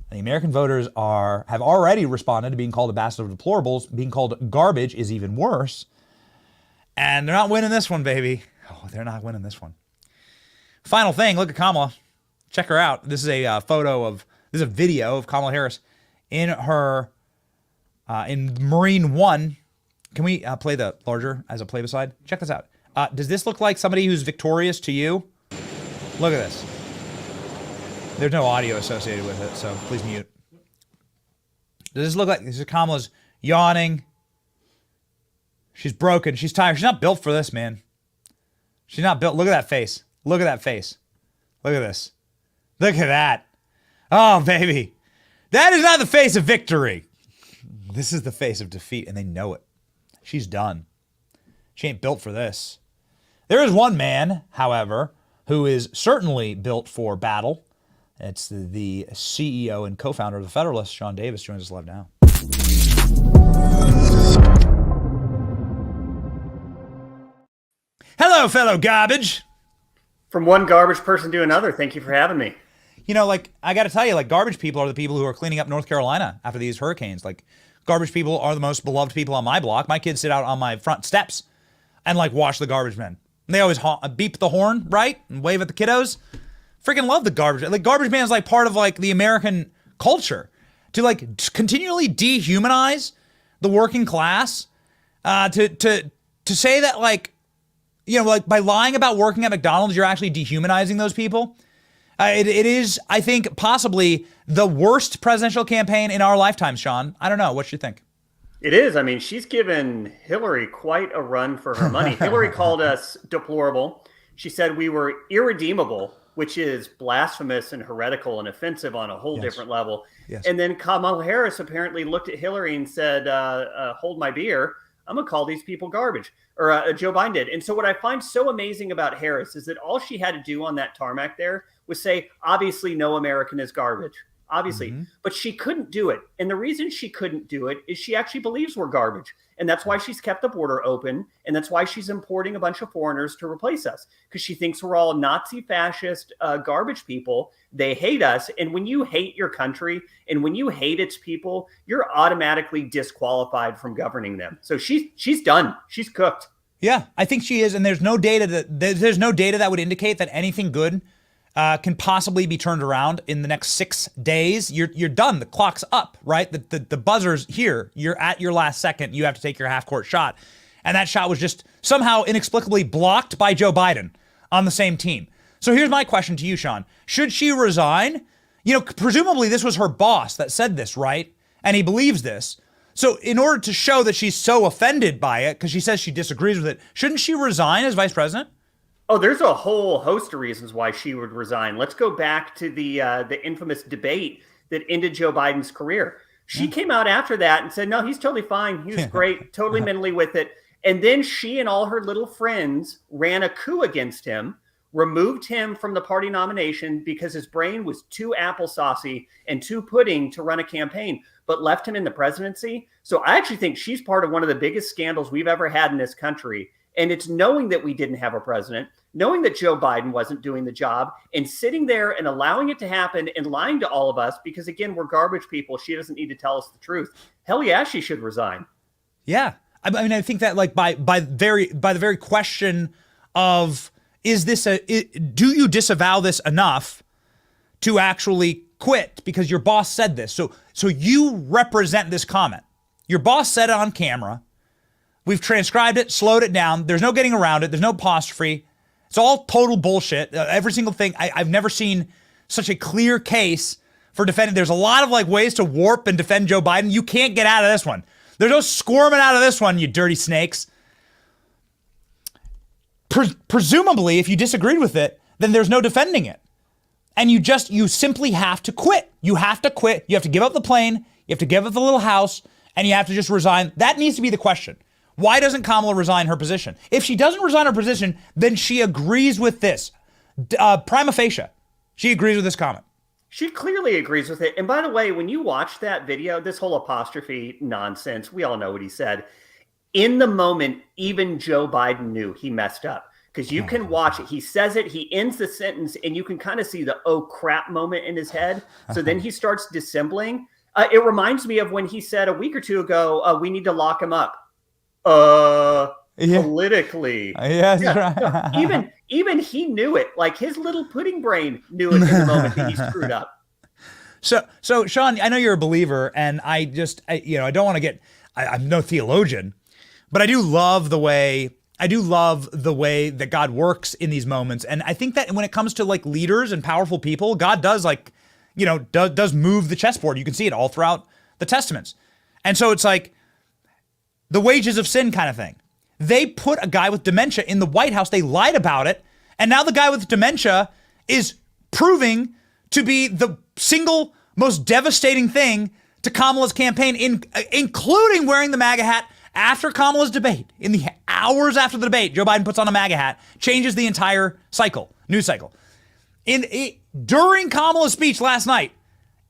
The American voters have already responded to being called a basket of deplorables. Being called garbage is even worse. And they're not winning this one, baby. Oh, they're not winning this one. Final thing, look at Kamala. Check her out. This is a video of Kamala Harris in her, in Marine One. Can we play the larger as a play-beside? Check this out. Does this look like somebody who's victorious to you? Look at this. There's no audio associated with it, so please mute. Does this look like this is Kamala's yawning? She's broken. She's tired. She's not built for this, man. She's not built. Look at that face. Look at that face. Look at this. Look at that. Oh, baby. That is not the face of victory. This is the face of defeat, and they know it. She's done. She ain't built for this. There is one man, however, who is certainly built for battle. It's the CEO and co-founder of the Federalist, Sean Davis, joins us live now. Hello, fellow garbage. From one garbage person to another, thank you for having me. You know, like, I got to tell you, like, garbage people are the people who are cleaning up North Carolina after these hurricanes. Like, garbage people are the most beloved people on my block. My kids sit out on my front steps and, like, watch the garbage men. And they always beep the horn, right? And wave at the kiddos. Freaking love the garbage. Like, garbage man is, like, part of, like, the American culture. To, like, continually dehumanize the working class. To say that, like, you know, like, by lying about working at McDonald's, you're actually dehumanizing those people. It is, I think, possibly the worst presidential campaign in our lifetime, Sean. I don't know. What you think? It is. I mean, she's given Hillary quite a run for her money. Hillary called us deplorable. She said we were irredeemable, which is blasphemous and heretical and offensive on a whole different level. Yes. And then Kamala Harris apparently looked at Hillary and said, hold my beer. I'm going to call these people garbage. Or Joe Biden did. And so what I find so amazing about Harris is that all she had to do on that tarmac there was say, obviously, no American is garbage. Obviously. Mm-hmm. But she couldn't do it. And the reason she couldn't do it is she actually believes we're garbage. And that's why she's kept the border open. And that's why she's importing a bunch of foreigners to replace us. Because she thinks we're all Nazi fascist garbage people. They hate us. And when you hate your country and when you hate its people, you're automatically disqualified from governing them. So she's done. She's cooked. Yeah, I think she is. And there's no data that would indicate that anything good can possibly be turned around in the next 6 days. You're done. The clock's up, right? The buzzer's here. You're at your last second. You have to take your half-court shot. And that shot was just somehow inexplicably blocked by Joe Biden on the same team. So here's my question to you, Sean. Should she resign? You know, presumably this was her boss that said this, right? And he believes this. So in order to show that she's so offended by it, because she says she disagrees with it, shouldn't she resign as vice president? Oh, there's a whole host of reasons why she would resign. Let's go back to the infamous debate that ended Joe Biden's career. She came out after that and said, no, he's totally fine. He was great, totally mentally with it. And then she and all her little friends ran a coup against him, removed him from the party nomination because his brain was too applesaucy and too pudding to run a campaign, but left him in the presidency. So I actually think she's part of one of the biggest scandals we've ever had in this country. And it's knowing that we didn't have a president, knowing that Joe Biden wasn't doing the job, and sitting there and allowing it to happen and lying to all of us because, again, we're garbage people. She doesn't need to tell us the truth. Hell yeah, she should resign. Yeah. I mean, I think that, like, by the very question of, do you disavow this enough to actually quit because your boss said this? So you represent this comment. Your boss said it on camera. We've transcribed it, slowed it down. There's no getting around it. There's no apostrophe. It's all total bullshit. Every single thing. I've never seen such a clear case for defending. There's a lot of like ways to warp and defend Joe Biden. You can't get out of this one. There's no squirming out of this one, you dirty snakes. Presumably, if you disagreed with it, then there's no defending it. And you simply have to quit. You have to quit. You have to give up the plane. You have to give up the little house. And you have to just resign. That needs to be the question. Why doesn't Kamala resign her position? If she doesn't resign her position, then she agrees with this. Prima facie, she agrees with this comment. She clearly agrees with it. And by the way, when you watch that video, this whole apostrophe nonsense, we all know what he said. In the moment, even Joe Biden knew he messed up. Because you can watch it. He says it. He ends the sentence, and you can kind of see the oh crap moment in his head. So then he starts dissembling. It reminds me of when he said a week or two ago, we need to lock him up. Politically. Yes, yeah. Right. Even he knew it. Like his little pudding brain knew it in the moment that he screwed up. So Sean, I know you're a believer, and I don't want to get. I'm no theologian, but I do love the way that God works in these moments, and I think that when it comes to like leaders and powerful people, God does does move the chessboard. You can see it all throughout the Testaments, and so it's like the wages of sin kind of thing. They put a guy with dementia in the White House. They lied about it. And now the guy with dementia is proving to be the single most devastating thing to Kamala's campaign, including wearing the MAGA hat after Kamala's debate. In the hours after the debate, Joe Biden puts on a MAGA hat, changes the entire news cycle. During Kamala's speech last night,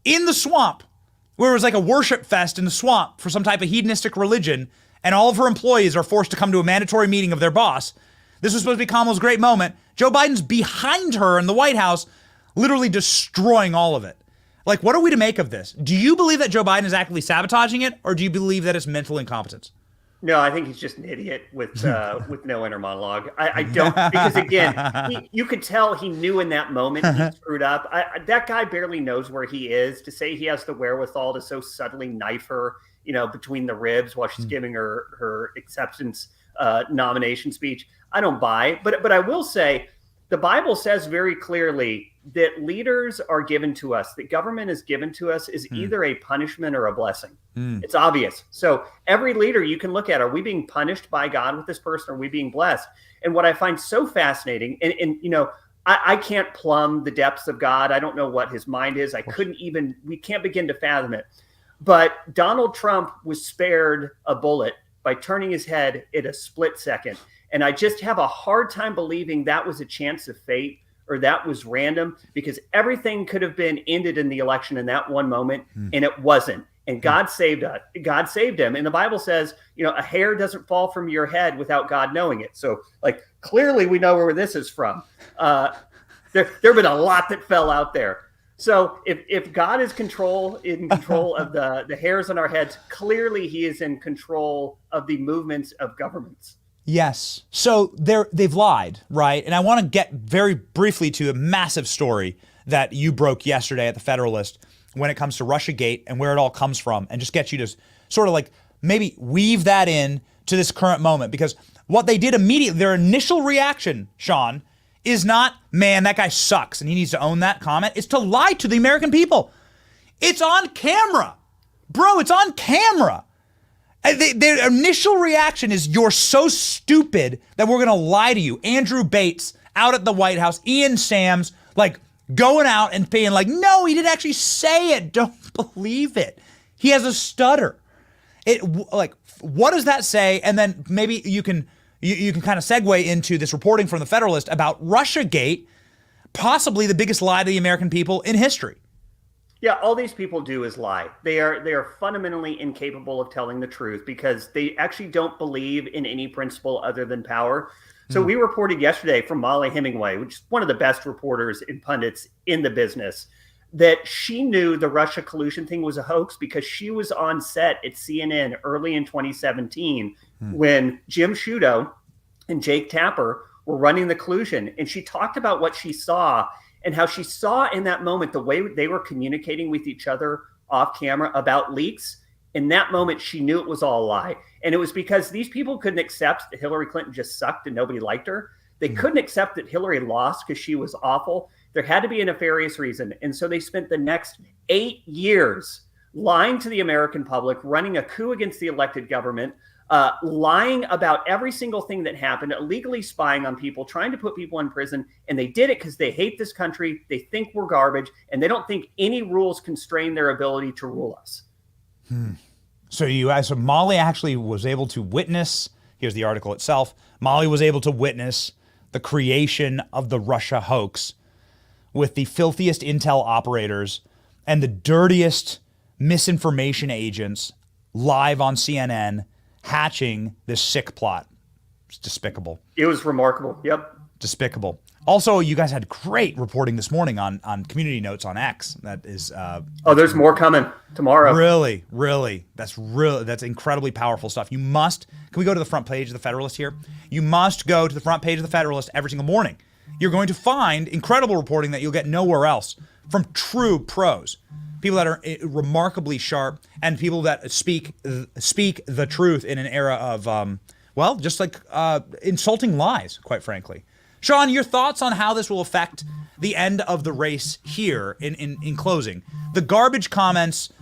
in the swamp, where it was like a worship fest in the swamp for some type of hedonistic religion, and all of her employees are forced to come to a mandatory meeting of their boss, This was supposed to be Kamala's great moment. Joe Biden's behind her in the White House, literally destroying all of it. Like, what are we to make of this? Do you believe that Joe Biden is actively sabotaging it, or do you believe that it's mental incompetence? No, I think he's just an idiot with no inner monologue. I don't, because again, you could tell he knew in that moment he screwed up. That guy barely knows where he is. To say he has the wherewithal to so subtly knife her, between the ribs while she's giving her acceptance nomination speech, I don't buy. But I will say, the Bible says very clearly that leaders are given to us, that government is given to us is either a punishment or a blessing. It's obvious. So every leader you can look at, are we being punished by God with this person? Or are we being blessed? And what I find so fascinating, and I can't plumb the depths of God. I don't know what his mind is. We can't begin to fathom it. But Donald Trump was spared a bullet by turning his head in a split second. And I just have a hard time believing that was a chance of fate or that was random, because everything could have been ended in the election in that one moment, and it wasn't. And God saved us. God saved him. And the Bible says, a hair doesn't fall from your head without God knowing it. So, clearly we know where this is from. There have been a lot that fell out there. So if God is in control of the hairs on our heads, clearly he is in control of the movements of governments. Yes. So they've lied, right? And I want to get very briefly to a massive story that you broke yesterday at the Federalist when it comes to Russiagate and where it all comes from, and just get you to sort of maybe weave that in to this current moment. Because what they did immediately, their initial reaction, Sean, is not, man, that guy sucks and he needs to own that comment. It's to lie to the American people. It's on camera. Bro, it's on camera. Their initial reaction is, you're so stupid that we're going to lie to you. Andrew Bates out at the White House, Ian Sams, going out and being no, he didn't actually say it. Don't believe it. He has a stutter. What does that say? And then maybe you can kind of segue into this reporting from the Federalist about Russiagate, possibly the biggest lie to the American people in history. Yeah, all these people do is lie. They are fundamentally incapable of telling the truth because they actually don't believe in any principle other than power. So we reported yesterday from Molly Hemingway, which is one of the best reporters and pundits in the business, that she knew the Russia collusion thing was a hoax because she was on set at CNN early in 2017 when Jim Sciutto and Jake Tapper were running the collusion. And she talked about what she saw and how she saw in that moment the way they were communicating with each other off camera about leaks. In that moment, she knew it was all a lie. And it was because these people couldn't accept that Hillary Clinton just sucked and nobody liked her. They couldn't accept that Hillary lost because she was awful. There had to be a nefarious reason. And so they spent the next 8 years lying to the American public, running a coup against the elected government, lying about every single thing that happened, illegally spying on people, trying to put people in prison. And they did it because they hate this country. They think we're garbage, and they don't think any rules constrain their ability to rule us. So Molly actually was able to witness, here's the article itself, Molly was able to witness the creation of the Russia hoax with the filthiest intel operators and the dirtiest misinformation agents live on CNN hatching this sick plot. It's despicable. It was remarkable. Yep. Despicable. Also, you guys had great reporting this morning on Community Notes on X. That is there's more coming tomorrow. Really. That's incredibly powerful stuff. Can we go to the front page of the Federalist here? You must go to the front page of the Federalist every single morning. You're going to find incredible reporting that you'll get nowhere else from true pros. People that are remarkably sharp and people that speak the truth in an era of, insulting lies, quite frankly. Sean, your thoughts on how this will affect the end of the race here in closing? The garbage comments,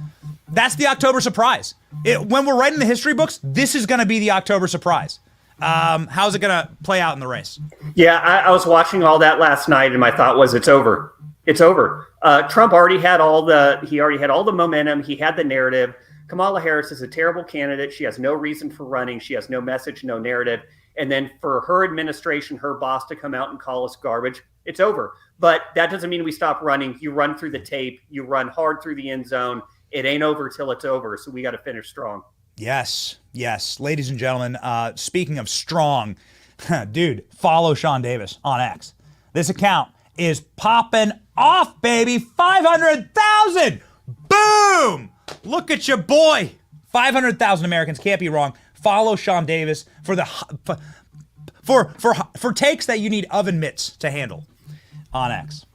that's the October surprise. When we're writing the history books, this is going to be the October surprise. How's it going to play out in the race? Yeah, I was watching all that last night, and my thought was, it's over. It's over. Trump already had all the momentum. He had the narrative. Kamala Harris is a terrible candidate. She has no reason for running. She has no message, no narrative. And then for her administration, her boss to come out and call us garbage, it's over. But that doesn't mean we stop running. You run through the tape. You run hard through the end zone. It ain't over till it's over. So we got to finish strong. Yes. Ladies and gentlemen, speaking of strong, Dude, follow Sean Davis on X. This account is popping off, baby. 500,000. Boom. Look at your boy. 500,000 Americans, can't be wrong. Follow Sean Davis for the for takes that you need oven mitts to handle on X.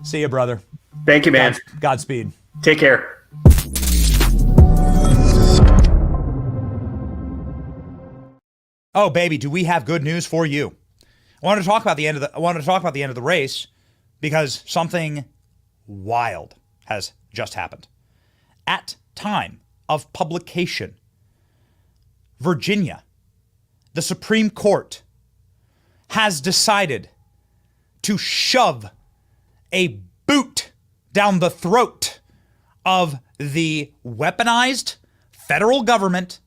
See you, brother. Thank you, man. Godspeed. Take care. Oh, baby, do we have good news for you? I wanted to talk about the end of the race because something wild has just happened. At time of publication, Virginia, the Supreme Court has decided to shove a boot down the throat of the weaponized federal government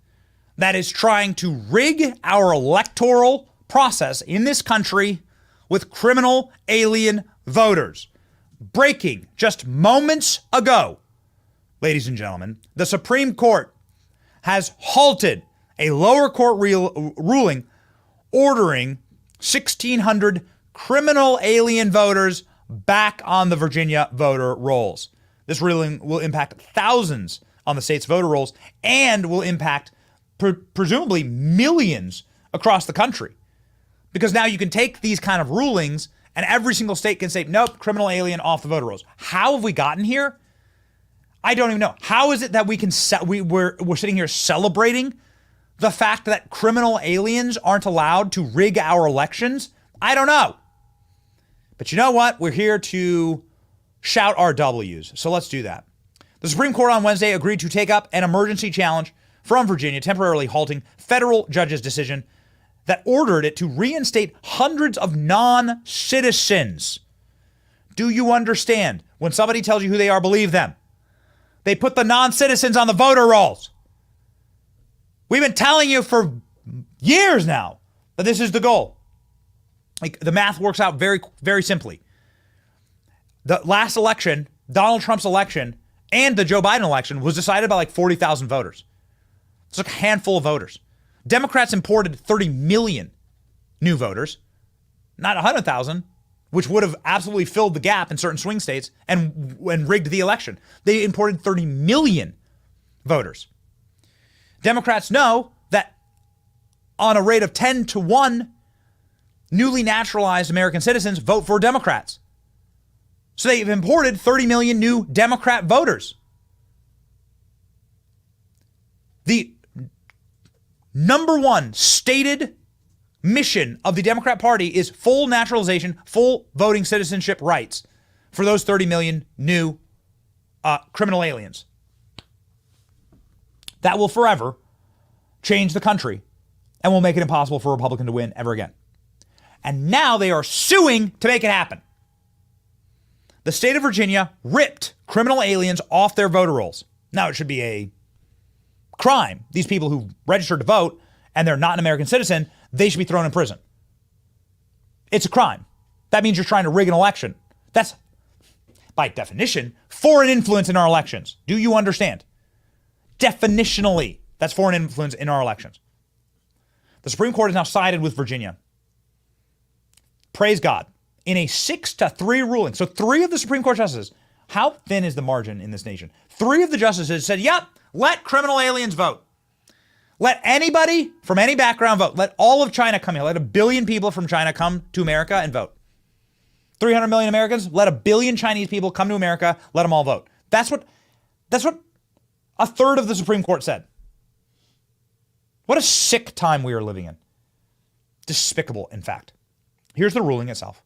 that is trying to rig our electoral process in this country with criminal alien voters. Breaking just moments ago, ladies and gentlemen, the Supreme Court has halted a lower court ruling ordering 1,600 criminal alien voters back on the Virginia voter rolls. This ruling will impact thousands on the state's voter rolls and will impact presumably millions across the country. Because now you can take these kind of rulings and every single state can say, nope, criminal alien off the voter rolls. How have we gotten here? I don't even know. How is it that we're sitting here celebrating the fact that criminal aliens aren't allowed to rig our elections? I don't know. But you know what? We're here to shout our W's. So let's do that. The Supreme Court on Wednesday agreed to take up an emergency challenge from Virginia, temporarily halting federal judge's decision that ordered it to reinstate hundreds of non-citizens. Do you understand? When somebody tells you who they are, believe them. They put the non-citizens on the voter rolls. We've been telling you for years now that this is the goal. Like, the math works out very, very simply. The last election, Donald Trump's election, and the Joe Biden election was decided by like 40,000 voters. It's like a handful of voters. Democrats imported 30 million new voters, not 100,000, which would have absolutely filled the gap in certain swing states and rigged the election. They imported 30 million voters. Democrats know that on a rate of 10-1, newly naturalized American citizens vote for Democrats. So they've imported 30 million new Democrat voters. The number one stated mission of the Democrat Party is full naturalization, full voting citizenship rights for those 30 million new criminal aliens. That will forever change the country and will make it impossible for a Republican to win ever again. And now they are suing to make it happen. The state of Virginia ripped criminal aliens off their voter rolls. Now, it should be a crime. These people who registered to vote and they're not an American citizen, they should be thrown in prison. It's a crime. That means you're trying to rig an election. That's, by definition, foreign influence in our elections. Do you understand? Definitionally, that's foreign influence in our elections. The Supreme Court has now sided with Virginia. Praise God. In a 6-3 ruling. So 3 of the Supreme Court justices, how thin is the margin in this nation? 3 of the justices said, yep, let criminal aliens vote. Let anybody from any background vote. Let all of China come here. Let 1 billion people from China come to America and vote. 300 million Americans, let 1 billion Chinese people come to America, let them all vote. That's what a third of the Supreme Court said. What a sick time we are living in. Despicable, in fact. Here's the ruling itself.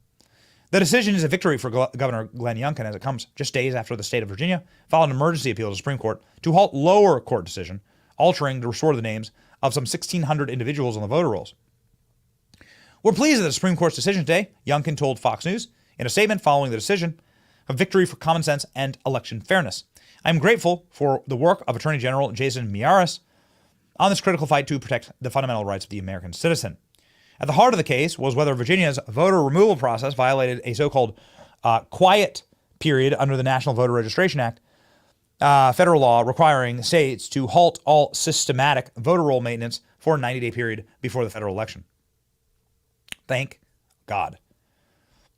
The decision is a victory for Governor Glenn Youngkin as it comes just days after the state of Virginia filed an emergency appeal to the Supreme Court to halt lower court decision, altering to restore the names of some 1,600 individuals on the voter rolls. We're pleased with the Supreme Court's decision today, Youngkin told Fox News in a statement following the decision, a victory for common sense and election fairness. I'm grateful for the work of Attorney General Jason Miyares on this critical fight to protect the fundamental rights of the American citizen. At the heart of the case was whether Virginia's voter removal process violated a so-called quiet period under the National Voter Registration Act, federal law requiring states to halt all systematic voter roll maintenance for a 90-day period before the federal election. Thank God.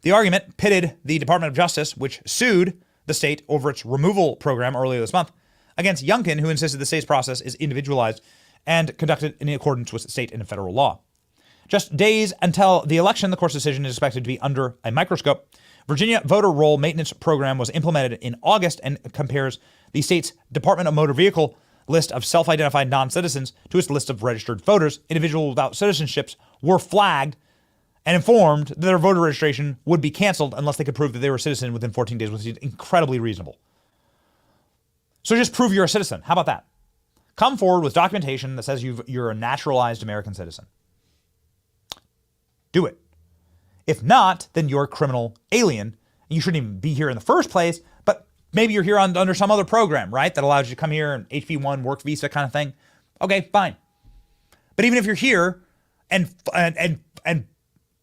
The argument pitted the Department of Justice, which sued the state over its removal program earlier this month, against Youngkin, who insisted the state's process is individualized and conducted in accordance with state and federal law. Just days until the election, the court's decision is expected to be under a microscope. Virginia voter roll maintenance program was implemented in August and compares the state's Department of Motor Vehicle list of self-identified non-citizens to its list of registered voters. Individuals without citizenships were flagged and informed that their voter registration would be canceled unless they could prove that they were a citizen within 14 days, which is incredibly reasonable. So just prove you're a citizen. How about that? Come forward with documentation that says you're a naturalized American citizen. Do it. If not, then you're a criminal alien. You shouldn't even be here in the first place, but maybe you're here under some other program, right? That allows you to come here and HB1, work visa kind of thing. Okay, fine. But even if you're here and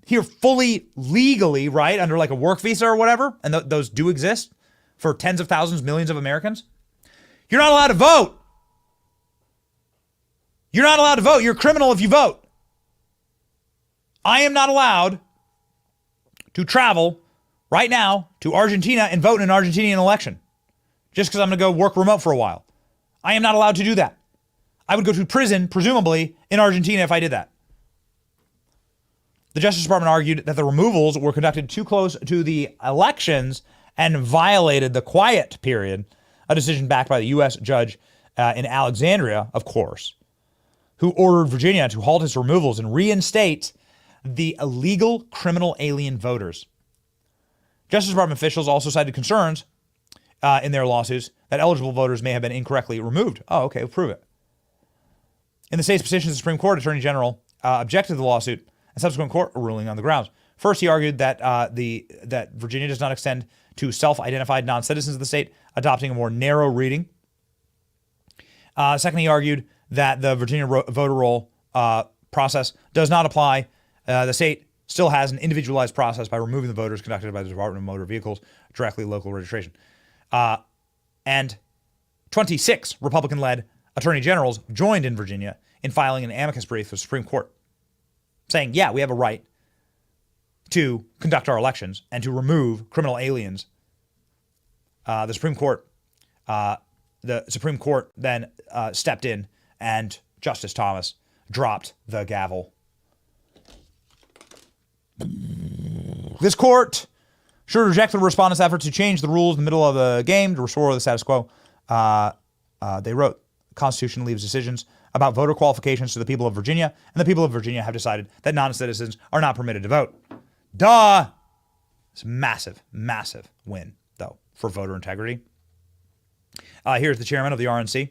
here fully legally, right, under like a work visa or whatever, and those do exist for tens of thousands, millions of Americans, you're not allowed to vote. You're not allowed to vote. You're a criminal if you vote. I am not allowed to travel right now to Argentina and vote in an Argentinian election just because I'm going to go work remote for a while. I am not allowed to do that. I would go to prison, presumably, in Argentina if I did that. The Justice Department argued that the removals were conducted too close to the elections and violated the quiet period, a decision backed by the U.S. judge in Alexandria, of course, who ordered Virginia to halt its removals and reinstate the illegal criminal alien voters. Justice Department officials also cited concerns in their lawsuits that eligible voters may have been incorrectly removed. Oh, okay, we'll prove it. In the state's petition to the Supreme Court, Attorney General objected to the lawsuit and subsequent court ruling on the grounds. First, he argued that that Virginia does not extend to self-identified non-citizens of the state, adopting a more narrow reading. Second, he argued that the Virginia voter roll process does not apply. The state still has an individualized process by removing the voters conducted by the Department of Motor Vehicles, directly local registration. And 26 Republican-led attorney generals joined in Virginia in filing an amicus brief to the Supreme Court, saying, yeah, we have a right to conduct our elections and to remove criminal aliens. The Supreme Court then stepped in, and Justice Thomas dropped the gavel. This court should reject the respondents' effort to change the rules in the middle of the game to restore the status quo. They wrote, the Constitution leaves decisions about voter qualifications to the people of Virginia, and the people of Virginia have decided that non-citizens are not permitted to vote. Duh! It's a massive, massive win, though, for voter integrity. Here's the chairman of the RNC,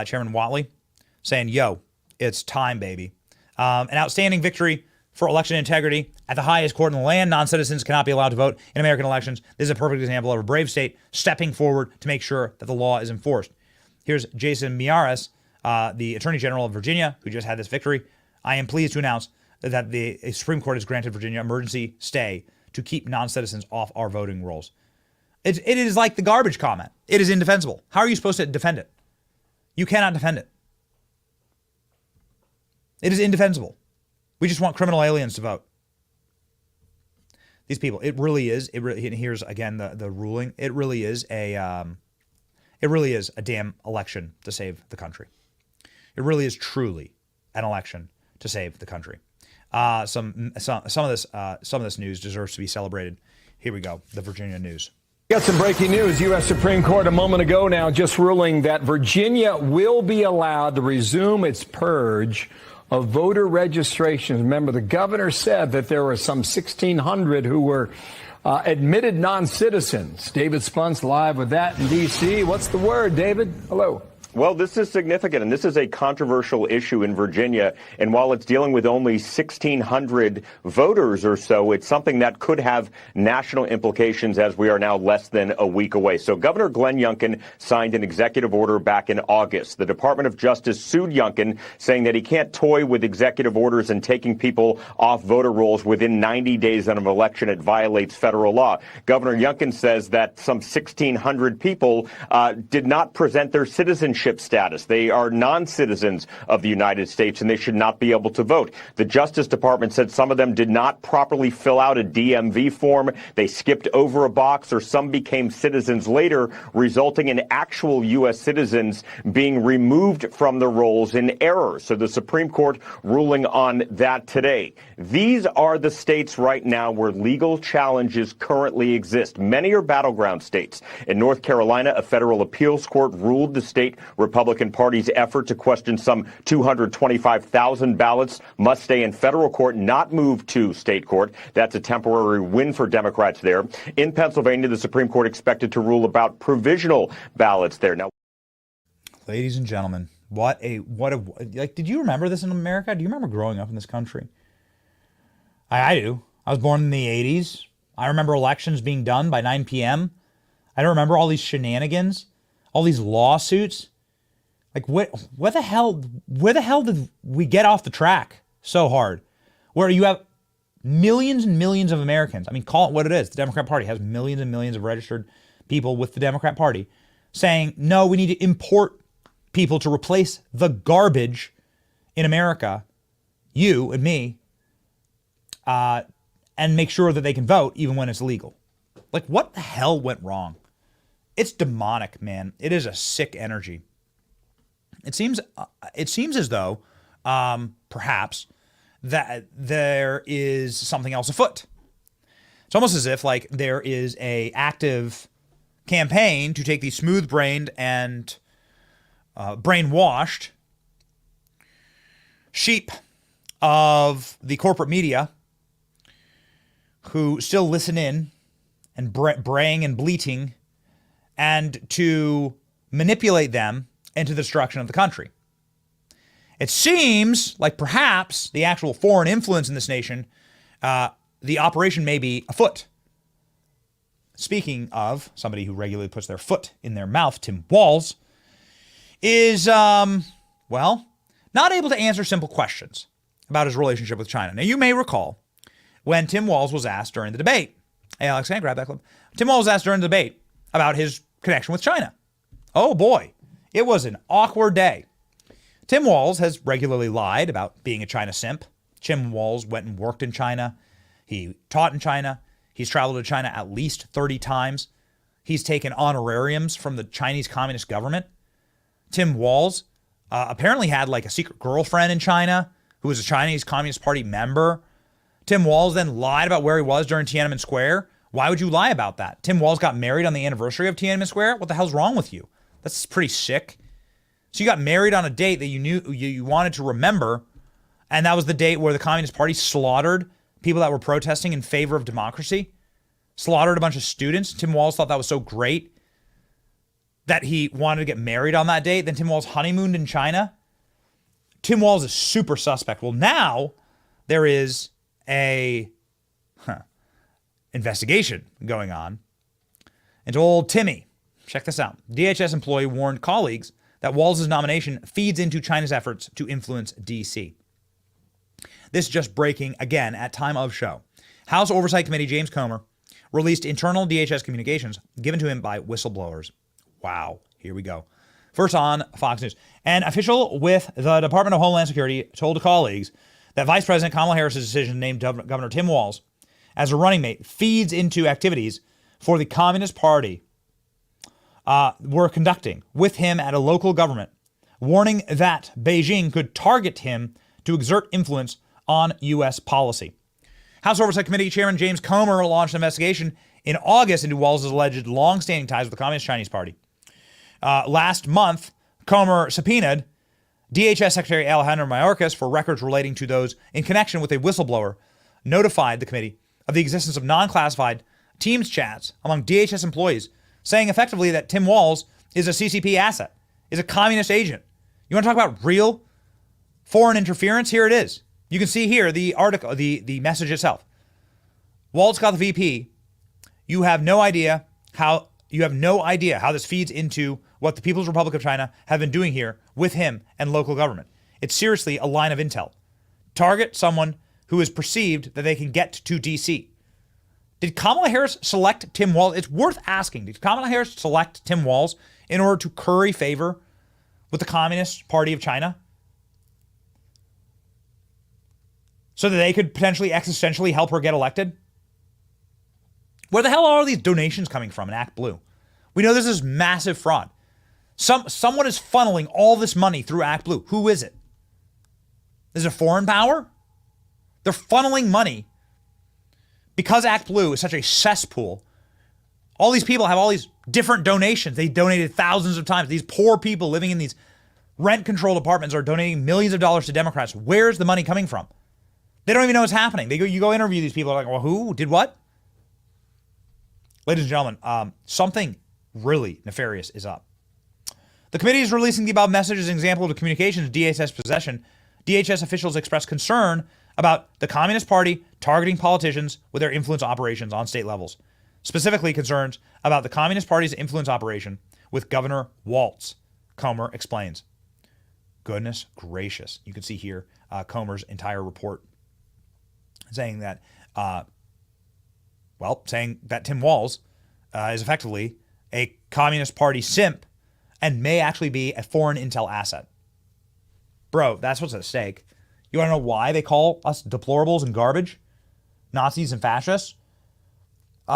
Chairman Whatley, saying, yo, it's time, baby. An outstanding victory for election integrity at the highest court in the land. Non-citizens cannot be allowed to vote in American elections. This is a perfect example of a brave state stepping forward to make sure that the law is enforced. Here's Jason Miyares, the Attorney General of Virginia, who just had this victory. I am pleased to announce that the Supreme Court has granted Virginia emergency stay to keep non-citizens off our voting rolls. It is like the garbage comment. It is indefensible. How are you supposed to defend it? You cannot defend it. It is indefensible. We just want criminal aliens to vote. These people, it really is. Here's again the ruling. It really is a damn election to save the country. It really is truly an election to save the country. Some of this news deserves to be celebrated. Here we go. The Virginia news. Got some breaking news. U.S. Supreme Court a moment ago now just ruling that Virginia will be allowed to resume its purge of voter registrations. Remember, the governor said that there were some 1,600 who were admitted non-citizens. David Spuns live with that in D.C. What's the word, David? Hello. Well, this is significant, and this is a controversial issue in Virginia. And while it's dealing with only 1,600 voters or so, it's something that could have national implications as we are now less than a week away. So Governor Glenn Youngkin signed an executive order back in August. The Department of Justice sued Youngkin, saying that he can't toy with executive orders and taking people off voter rolls within 90 days of an election. It violates federal law. Governor Youngkin says that some 1,600 people did not present their citizenship status. They are non-citizens of the United States, and they should not be able to vote. The Justice Department said some of them did not properly fill out a DMV form. They skipped over a box, or some became citizens later, resulting in actual U.S. citizens being removed from the rolls in error. So the Supreme Court ruling on that today. These are the states right now where legal challenges currently exist. Many are battleground states. In North Carolina, a federal appeals court ruled the state Republican Party's effort to question some 225,000 ballots must stay in federal court, not move to state court. That's a temporary win for Democrats there. In Pennsylvania, the Supreme Court expected to rule about provisional ballots there. Now, ladies and gentlemen, did you remember this in America? Do you remember growing up in this country? I do. I was born in the 80s. I remember elections being done by 9 p.m. I don't remember all these shenanigans, all these lawsuits. Like, where the hell did we get off the track so hard? Where you have millions and millions of Americans, I mean, call it what it is. The Democrat Party has millions and millions of registered people with the Democrat Party saying, no, we need to import people to replace the garbage in America, you and me, and make sure that they can vote even when it's illegal. Like, what the hell went wrong? It's demonic, man. It is a sick energy. It seems as though, perhaps, that there is something else afoot. It's almost as if, like, there is a active campaign to take the smooth-brained and brainwashed sheep of the corporate media who still listen in and braying and bleating, and to manipulate them into the destruction of the country. It seems like perhaps the actual foreign influence in this nation, the operation may be afoot. Speaking of somebody who regularly puts their foot in their mouth, Tim Walz is, not able to answer simple questions about his relationship with China. Now, you may recall when Tim Walz was asked during the debate, hey, Alex, can I grab that clip? Tim Walz was asked during the debate about his connection with China. Oh, boy. It was an awkward day. Tim Walz has regularly lied about being a China simp. Tim Walz went and worked in China. He taught in China. He's traveled to China at least 30 times. He's taken honorariums from the Chinese Communist government. Tim Walz apparently had like a secret girlfriend in China who was a Chinese Communist Party member. Tim Walz then lied about where he was during Tiananmen Square. Why would you lie about that? Tim Walz got married on the anniversary of Tiananmen Square. What the hell's wrong with you? That's pretty sick. So you got married on a date that you knew you wanted to remember, and that was the date where the Communist Party slaughtered people that were protesting in favor of democracy, slaughtered a bunch of students. Tim Walz thought that was so great that he wanted to get married on that date. Then Tim Walz honeymooned in China. Tim Walz is super suspect. Well, now there is a investigation going on into old Timmy. Check this out. DHS employee warned colleagues that Walz's nomination feeds into China's efforts to influence D.C. This just breaking again at time of show. House Oversight Committee James Comer released internal DHS communications given to him by whistleblowers. Wow, here we go. First on Fox News. An official with the Department of Homeland Security told colleagues that Vice President Kamala Harris's decision to name Governor Tim Walz as a running mate feeds into activities for the Communist Party were conducting with him at a local government, warning that Beijing could target him to exert influence on U.S. policy. House Oversight Committee Chairman James Comer launched an investigation in August into Walz's alleged long-standing ties with the Communist Chinese Party. Last month, Comer subpoenaed DHS Secretary Alejandro Mayorkas for records relating to those in connection with a whistleblower, notified the committee of the existence of non-classified Teams chats among DHS employees, saying effectively that Tim Walz is a CCP asset is a communist agent. You want to talk about real foreign interference? Here it is. You can see here the article, the message itself. Walz got the VP. You have no idea how this feeds into what the People's Republic of China have been doing here with him and local government. It's seriously a line of intel. Target someone who is perceived that they can get to DC. Did Kamala Harris select Tim Walz? It's worth asking. Did Kamala Harris select Tim Walz in order to curry favor with the Communist Party of China, so that they could potentially existentially help her get elected? Where the hell are all these donations coming from in Act Blue? We know this is massive fraud. Someone is funneling all this money through Act Blue. Who is it? Is it a foreign power? They're funneling money because Act Blue is such a cesspool. All these people have all these different donations. They donated thousands of times. These poor people living in these rent-controlled apartments are donating millions of dollars to Democrats. Where's the money coming from? They don't even know what's happening. You go interview these people, like, well, who did what? Ladies and gentlemen, something really nefarious is up. The committee is releasing the above message as an example of the communications DHS possession. DHS officials expressed concern about the Communist Party targeting politicians with their influence operations on state levels. Specifically concerns about the Communist Party's influence operation with Governor Walz, Comer explains. Goodness gracious. You can see here Comer's entire report saying that, saying that Tim Walz is effectively a Communist Party simp and may actually be a foreign intel asset. Bro, that's what's at stake. You want to know why they call us deplorables and garbage? Nazis and fascists?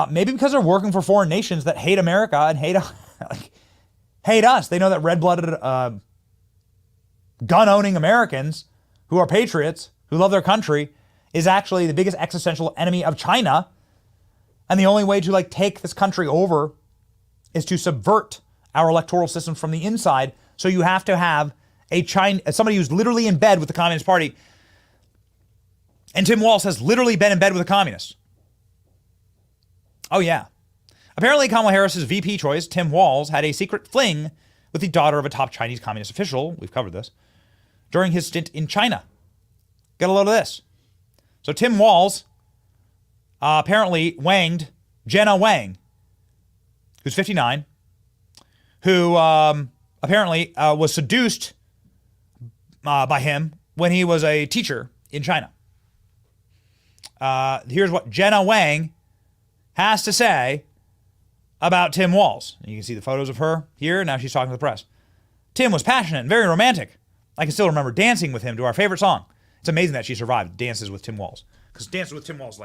Maybe because they're working for foreign nations that hate America and hate us. They know that red-blooded, gun-owning Americans who are patriots, who love their country, is actually the biggest existential enemy of China. And the only way to take this country over is to subvert our electoral system from the inside. So you have to have somebody who's literally in bed with the Communist Party. And Tim Walz has literally been in bed with the communists. Oh, yeah. Apparently, Kamala Harris's VP choice, Tim Walz, had a secret fling with the daughter of a top Chinese communist official. We've covered this. During his stint in China. Get a load of this. So Tim Walz apparently wanged Jenna Wang, who's 59, who apparently was seduced by him when he was a teacher in China. Here's what Jenna Wang has to say about Tim Walz. You can see the photos of her here. Now she's talking to the press. Tim was passionate and very romantic. I can still remember dancing with him to our favorite song. It's amazing that she survived Dances with Tim Walz. Because Dances with Tim Walz,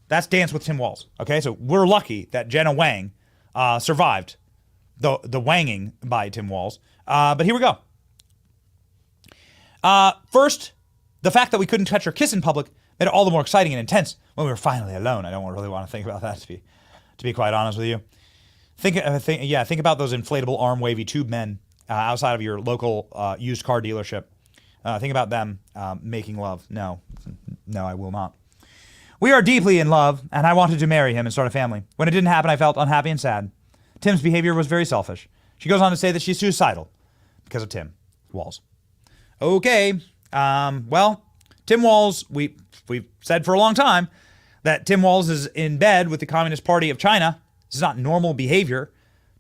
that's Dance with Tim Walz. Okay, so we're lucky that Jenna Wang survived the wanging by Tim Walz. But here we go. First, the fact that we couldn't touch or kiss in public made it all the more exciting and intense when we were finally alone. I don't really want to think about that, to be quite honest with you. Think about those inflatable arm wavy tube men outside of your local used car dealership. Think about them making love. No, I will not. We are deeply in love, and I wanted to marry him and start a family. When it didn't happen, I felt unhappy and sad. Tim's behavior was very selfish. She goes on to say that she's suicidal because of Tim Walz. Okay, Tim Walz, we've said for a long time that Tim Walz is in bed with the Communist Party of China. This is not normal behavior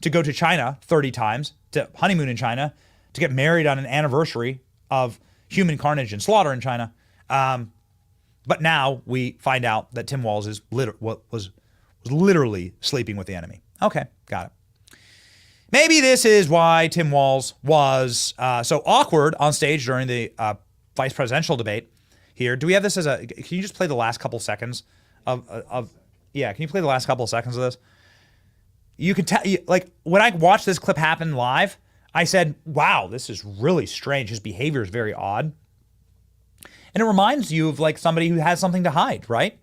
to go to China 30 times, to honeymoon in China, to get married on an anniversary of human carnage and slaughter in China. But now we find out that Tim Walz was literally sleeping with the enemy. Okay, got it. Maybe this is why Tim Walz was so awkward on stage during the vice presidential debate here. Do we have this as a... Can you just play the last couple seconds can you play the last couple of seconds of this? You can tell, when I watched this clip happen live, I said, wow, this is really strange. His behavior is very odd. And it reminds you of somebody who has something to hide, right?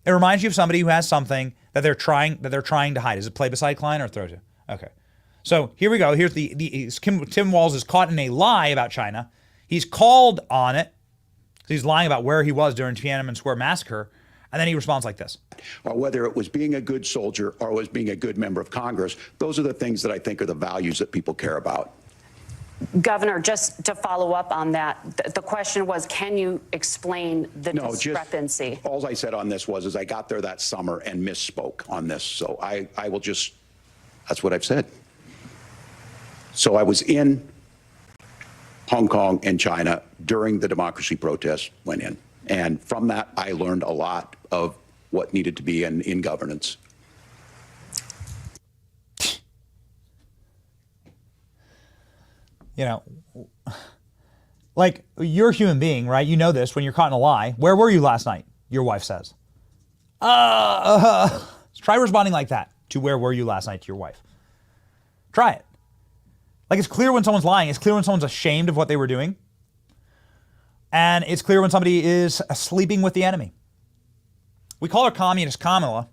It reminds you of somebody who has something that they're trying to hide. Is it play beside Klein or throw to? Okay. So here we go. Here's Tim Walz is caught in a lie about China. He's called on it. He's lying about where he was during Tiananmen Square massacre. And And then he responds like this. Or whether it was being a good soldier or was being a good member of Congress, those are the things that I think are the values that people care about. Governor, just to follow up on that, the question was, can you explain the discrepancy? All I said on this was I got there that summer and misspoke on this. So I will just, that's what I've said. So I was in Hong Kong and China during the democracy protests, went in. And from that, I learned a lot of what needed to be in governance. You know, like, you're a human being, right? You know this when you're caught in a lie. Where were you last night? Your wife says. Try responding like that to where were you last night to your wife. Try it. Like, it's clear when someone's lying. It's clear when someone's ashamed of what they were doing. And it's clear when somebody is sleeping with the enemy. We call her communist Kamala,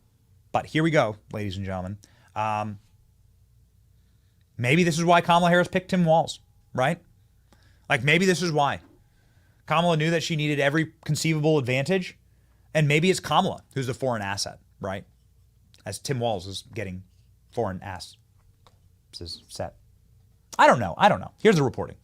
but here we go, ladies and gentlemen. Maybe this is why Kamala Harris picked Tim Walz, right? Like, maybe this is why. Kamala knew that she needed every conceivable advantage, and maybe it's Kamala who's the foreign asset, right? As Tim Walz is getting foreign ass set. I don't know. Here's the reporting.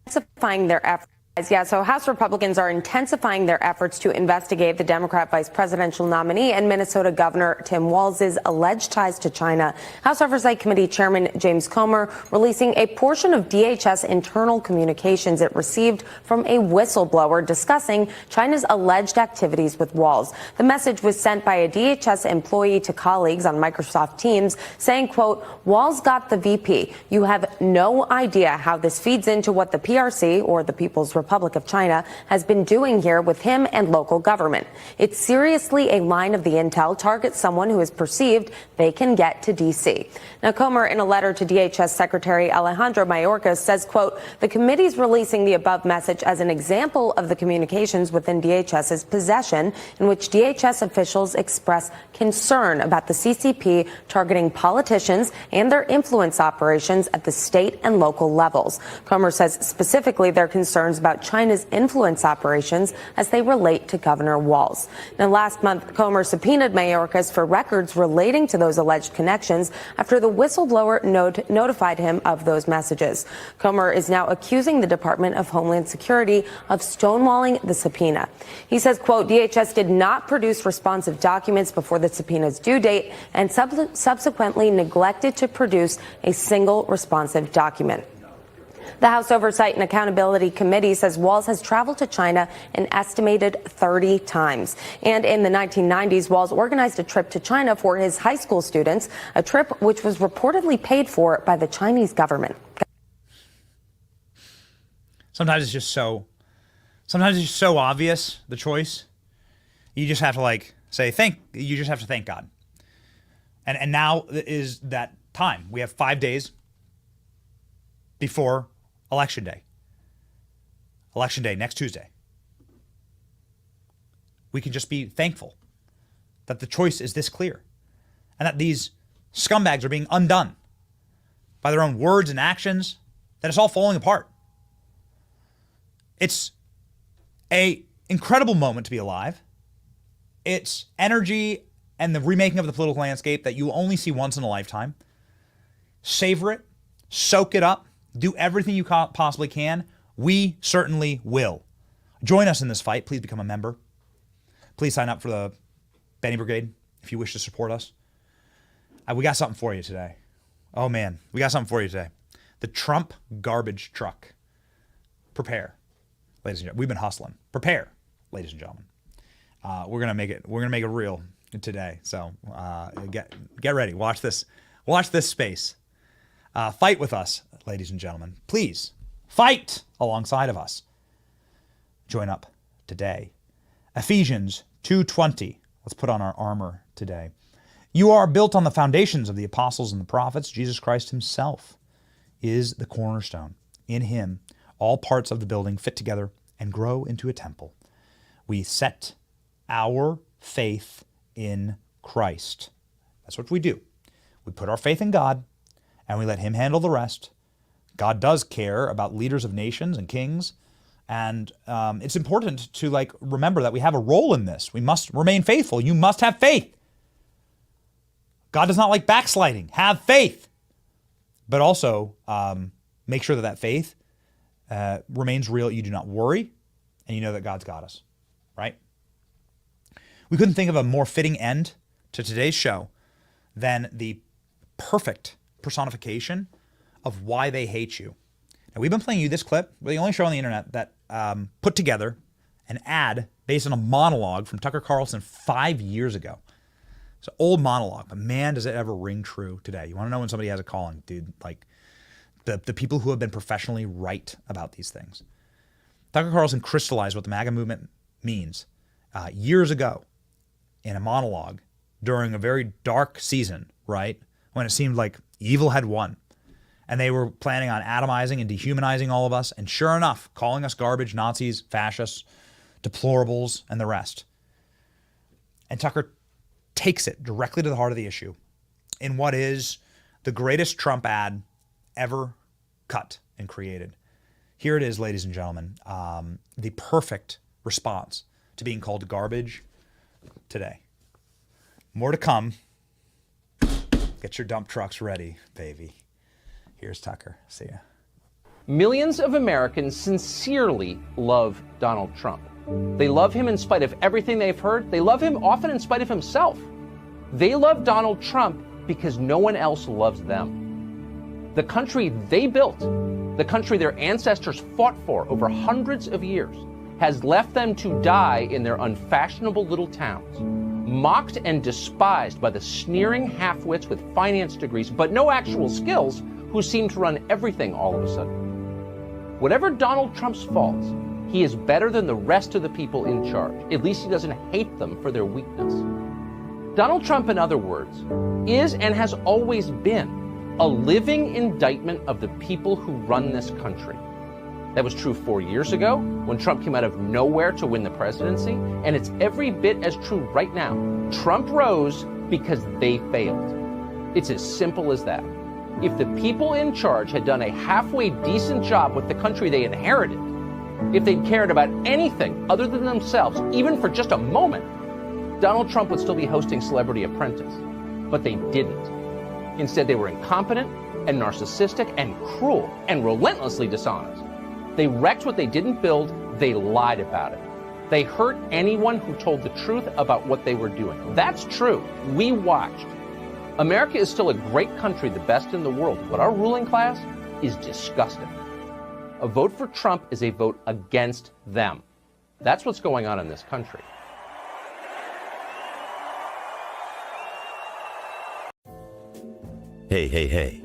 Intensifying their efforts. Yeah, so House Republicans are intensifying their efforts to investigate the Democrat vice presidential nominee and Minnesota Governor Tim Walz's alleged ties to China. House Oversight Committee Chairman James Comer releasing a portion of DHS internal communications it received from a whistleblower discussing China's alleged activities with Walz. The message was sent by a DHS employee to colleagues on Microsoft Teams saying, quote, Walz got the VP. You have no idea how this feeds into what the PRC, or the People's Republic of China, has been doing here with him and local government. It's seriously a line of the intel targets someone who is perceived they can get to D.C. Now, Comer, in a letter to DHS Secretary Alejandro Mayorkas, says, quote, the committee's releasing the above message as an example of the communications within DHS's possession in which DHS officials express concern about the CCP targeting politicians and their influence operations at the state and local levels. Comer says specifically their concerns about China's influence operations as they relate to Governor Walz. Now, last month, Comer subpoenaed Mayorkas for records relating to those alleged connections after the whistleblower notified him of those messages. Comer is now accusing the Department of Homeland Security of stonewalling the subpoena. He says, quote, DHS did not produce responsive documents before the subpoena's due date and subsequently neglected to produce a single responsive document. The House Oversight and Accountability Committee says Walz has traveled to China an estimated 30 times. And in the 1990s, Walz organized a trip to China for his high school students, a trip which was reportedly paid for by the Chinese government. Sometimes it's just so obvious, the choice. You just have to you just have to thank God. And now is that time. We have 5 days before Election Day. Election Day, next Tuesday. We can just be thankful that the choice is this clear and that these scumbags are being undone by their own words and actions, that it's all falling apart. It's an incredible moment to be alive. It's energy and the remaking of the political landscape that you only see once in a lifetime. Savor it, soak it up, do everything you possibly can. We certainly will. Join us in this fight. Please become a member. Please sign up for the Benny Brigade if you wish to support us. We got something for you today. Oh man, we got something for you today. The Trump garbage truck. Prepare, ladies and gentlemen. We've been hustling. Prepare, ladies and gentlemen. We're gonna make it real today. So get ready. Watch this. Watch this space. Fight with us, ladies and gentlemen. Please fight alongside of us. Join up today. Ephesians 2:20. Let's put on our armor today. You are built on the foundations of the apostles and the prophets. Jesus Christ himself is the cornerstone. In him, all parts of the building fit together and grow into a temple. We set our faith in Christ. That's what we do. We put our faith in God and we let him handle the rest. God does care about leaders of nations and kings And it's important to remember that we have a role in this. We must remain faithful. You must have faith. God does not like backsliding. Have faith. But also make sure that faith remains real. You do not worry, and you know that God's got us, right? We couldn't think of a more fitting end to today's show than the perfect personification of why they hate you. Now, we've been playing you this clip. We're the only show on the internet that put together an ad based on a monologue from Tucker Carlson 5 years ago. It's an old monologue, but man, does it ever ring true today. You want to know when somebody has a calling, dude, like the people who have been professionally right about these things. Tucker Carlson crystallized what the MAGA movement means years ago in a monologue during a very dark season, right? When it seemed like evil had won. And they were planning on atomizing and dehumanizing all of us. And sure enough, calling us garbage, Nazis, fascists, deplorables, and the rest. And Tucker takes it directly to the heart of the issue in what is the greatest Trump ad ever cut and created. Here it is, ladies and gentlemen, the perfect response to being called garbage today. More to come. Get your dump trucks ready, baby. Here's Tucker. See ya. Millions of Americans sincerely love Donald Trump. They love him in spite of everything they've heard. They love him often in spite of himself. They love Donald Trump because no one else loves them. The country they built, the country their ancestors fought for over hundreds of years, has left them to die in their unfashionable little towns, mocked and despised by the sneering half-wits with finance degrees but no actual skills who seem to run everything all of a sudden. Whatever Donald Trump's faults, he is better than the rest of the people in charge. At least he doesn't hate them for their weakness. Donald Trump, in other words, is and has always been a living indictment of the people who run this country. That was true 4 years ago when Trump came out of nowhere to win the presidency, and it's every bit as true right now. Trump rose because they failed. It's as simple as that. If the people in charge had done a halfway decent job with the country they inherited, if they'd cared about anything other than themselves, even for just a moment, Donald Trump would still be hosting Celebrity Apprentice. But they didn't. Instead, they were incompetent and narcissistic and cruel and relentlessly dishonest. They wrecked what they didn't build. They lied about it. They hurt anyone who told the truth about what they were doing. That's true. We watched. America is still a great country, the best in the world, but our ruling class is disgusting. A vote for Trump is a vote against them. That's what's going on in this country. Hey.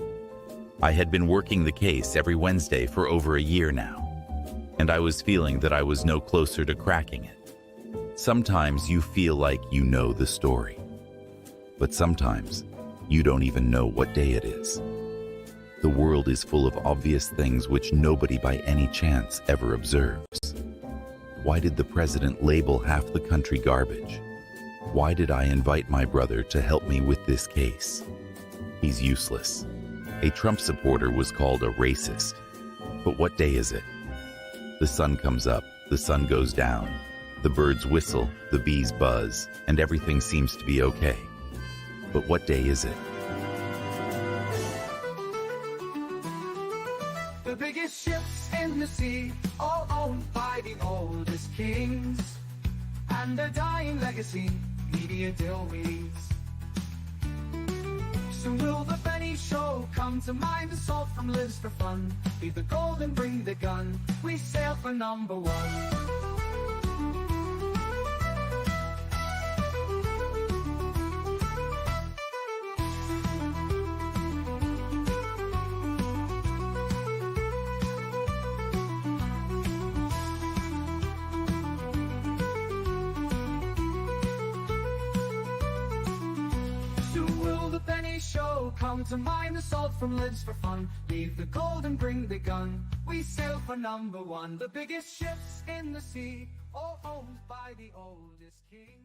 I had been working the case every Wednesday for over a year now, and I was feeling that I was no closer to cracking it. Sometimes you feel like you know the story, but sometimes you don't even know what day it is. The world is full of obvious things which nobody by any chance ever observes. Why did the president label half the country garbage? Why did I invite my brother to help me with this case? He's useless. A Trump supporter was called a racist. But what day is it? The sun comes up, the sun goes down, the birds whistle, the bees buzz, and everything seems to be okay. But what day is it? The biggest ships in the sea, all owned by the oldest kings, and their dying legacy, media deal weeds. Soon will the Benny Show come to mind, the salt from Liz for fun. Leave the gold and bring the gun, we sail for number one. Show come to mind, the salt from Liz for fun. Leave the gold and bring the gun, we sail for number one. The biggest ships in the sea, all owned by the oldest king.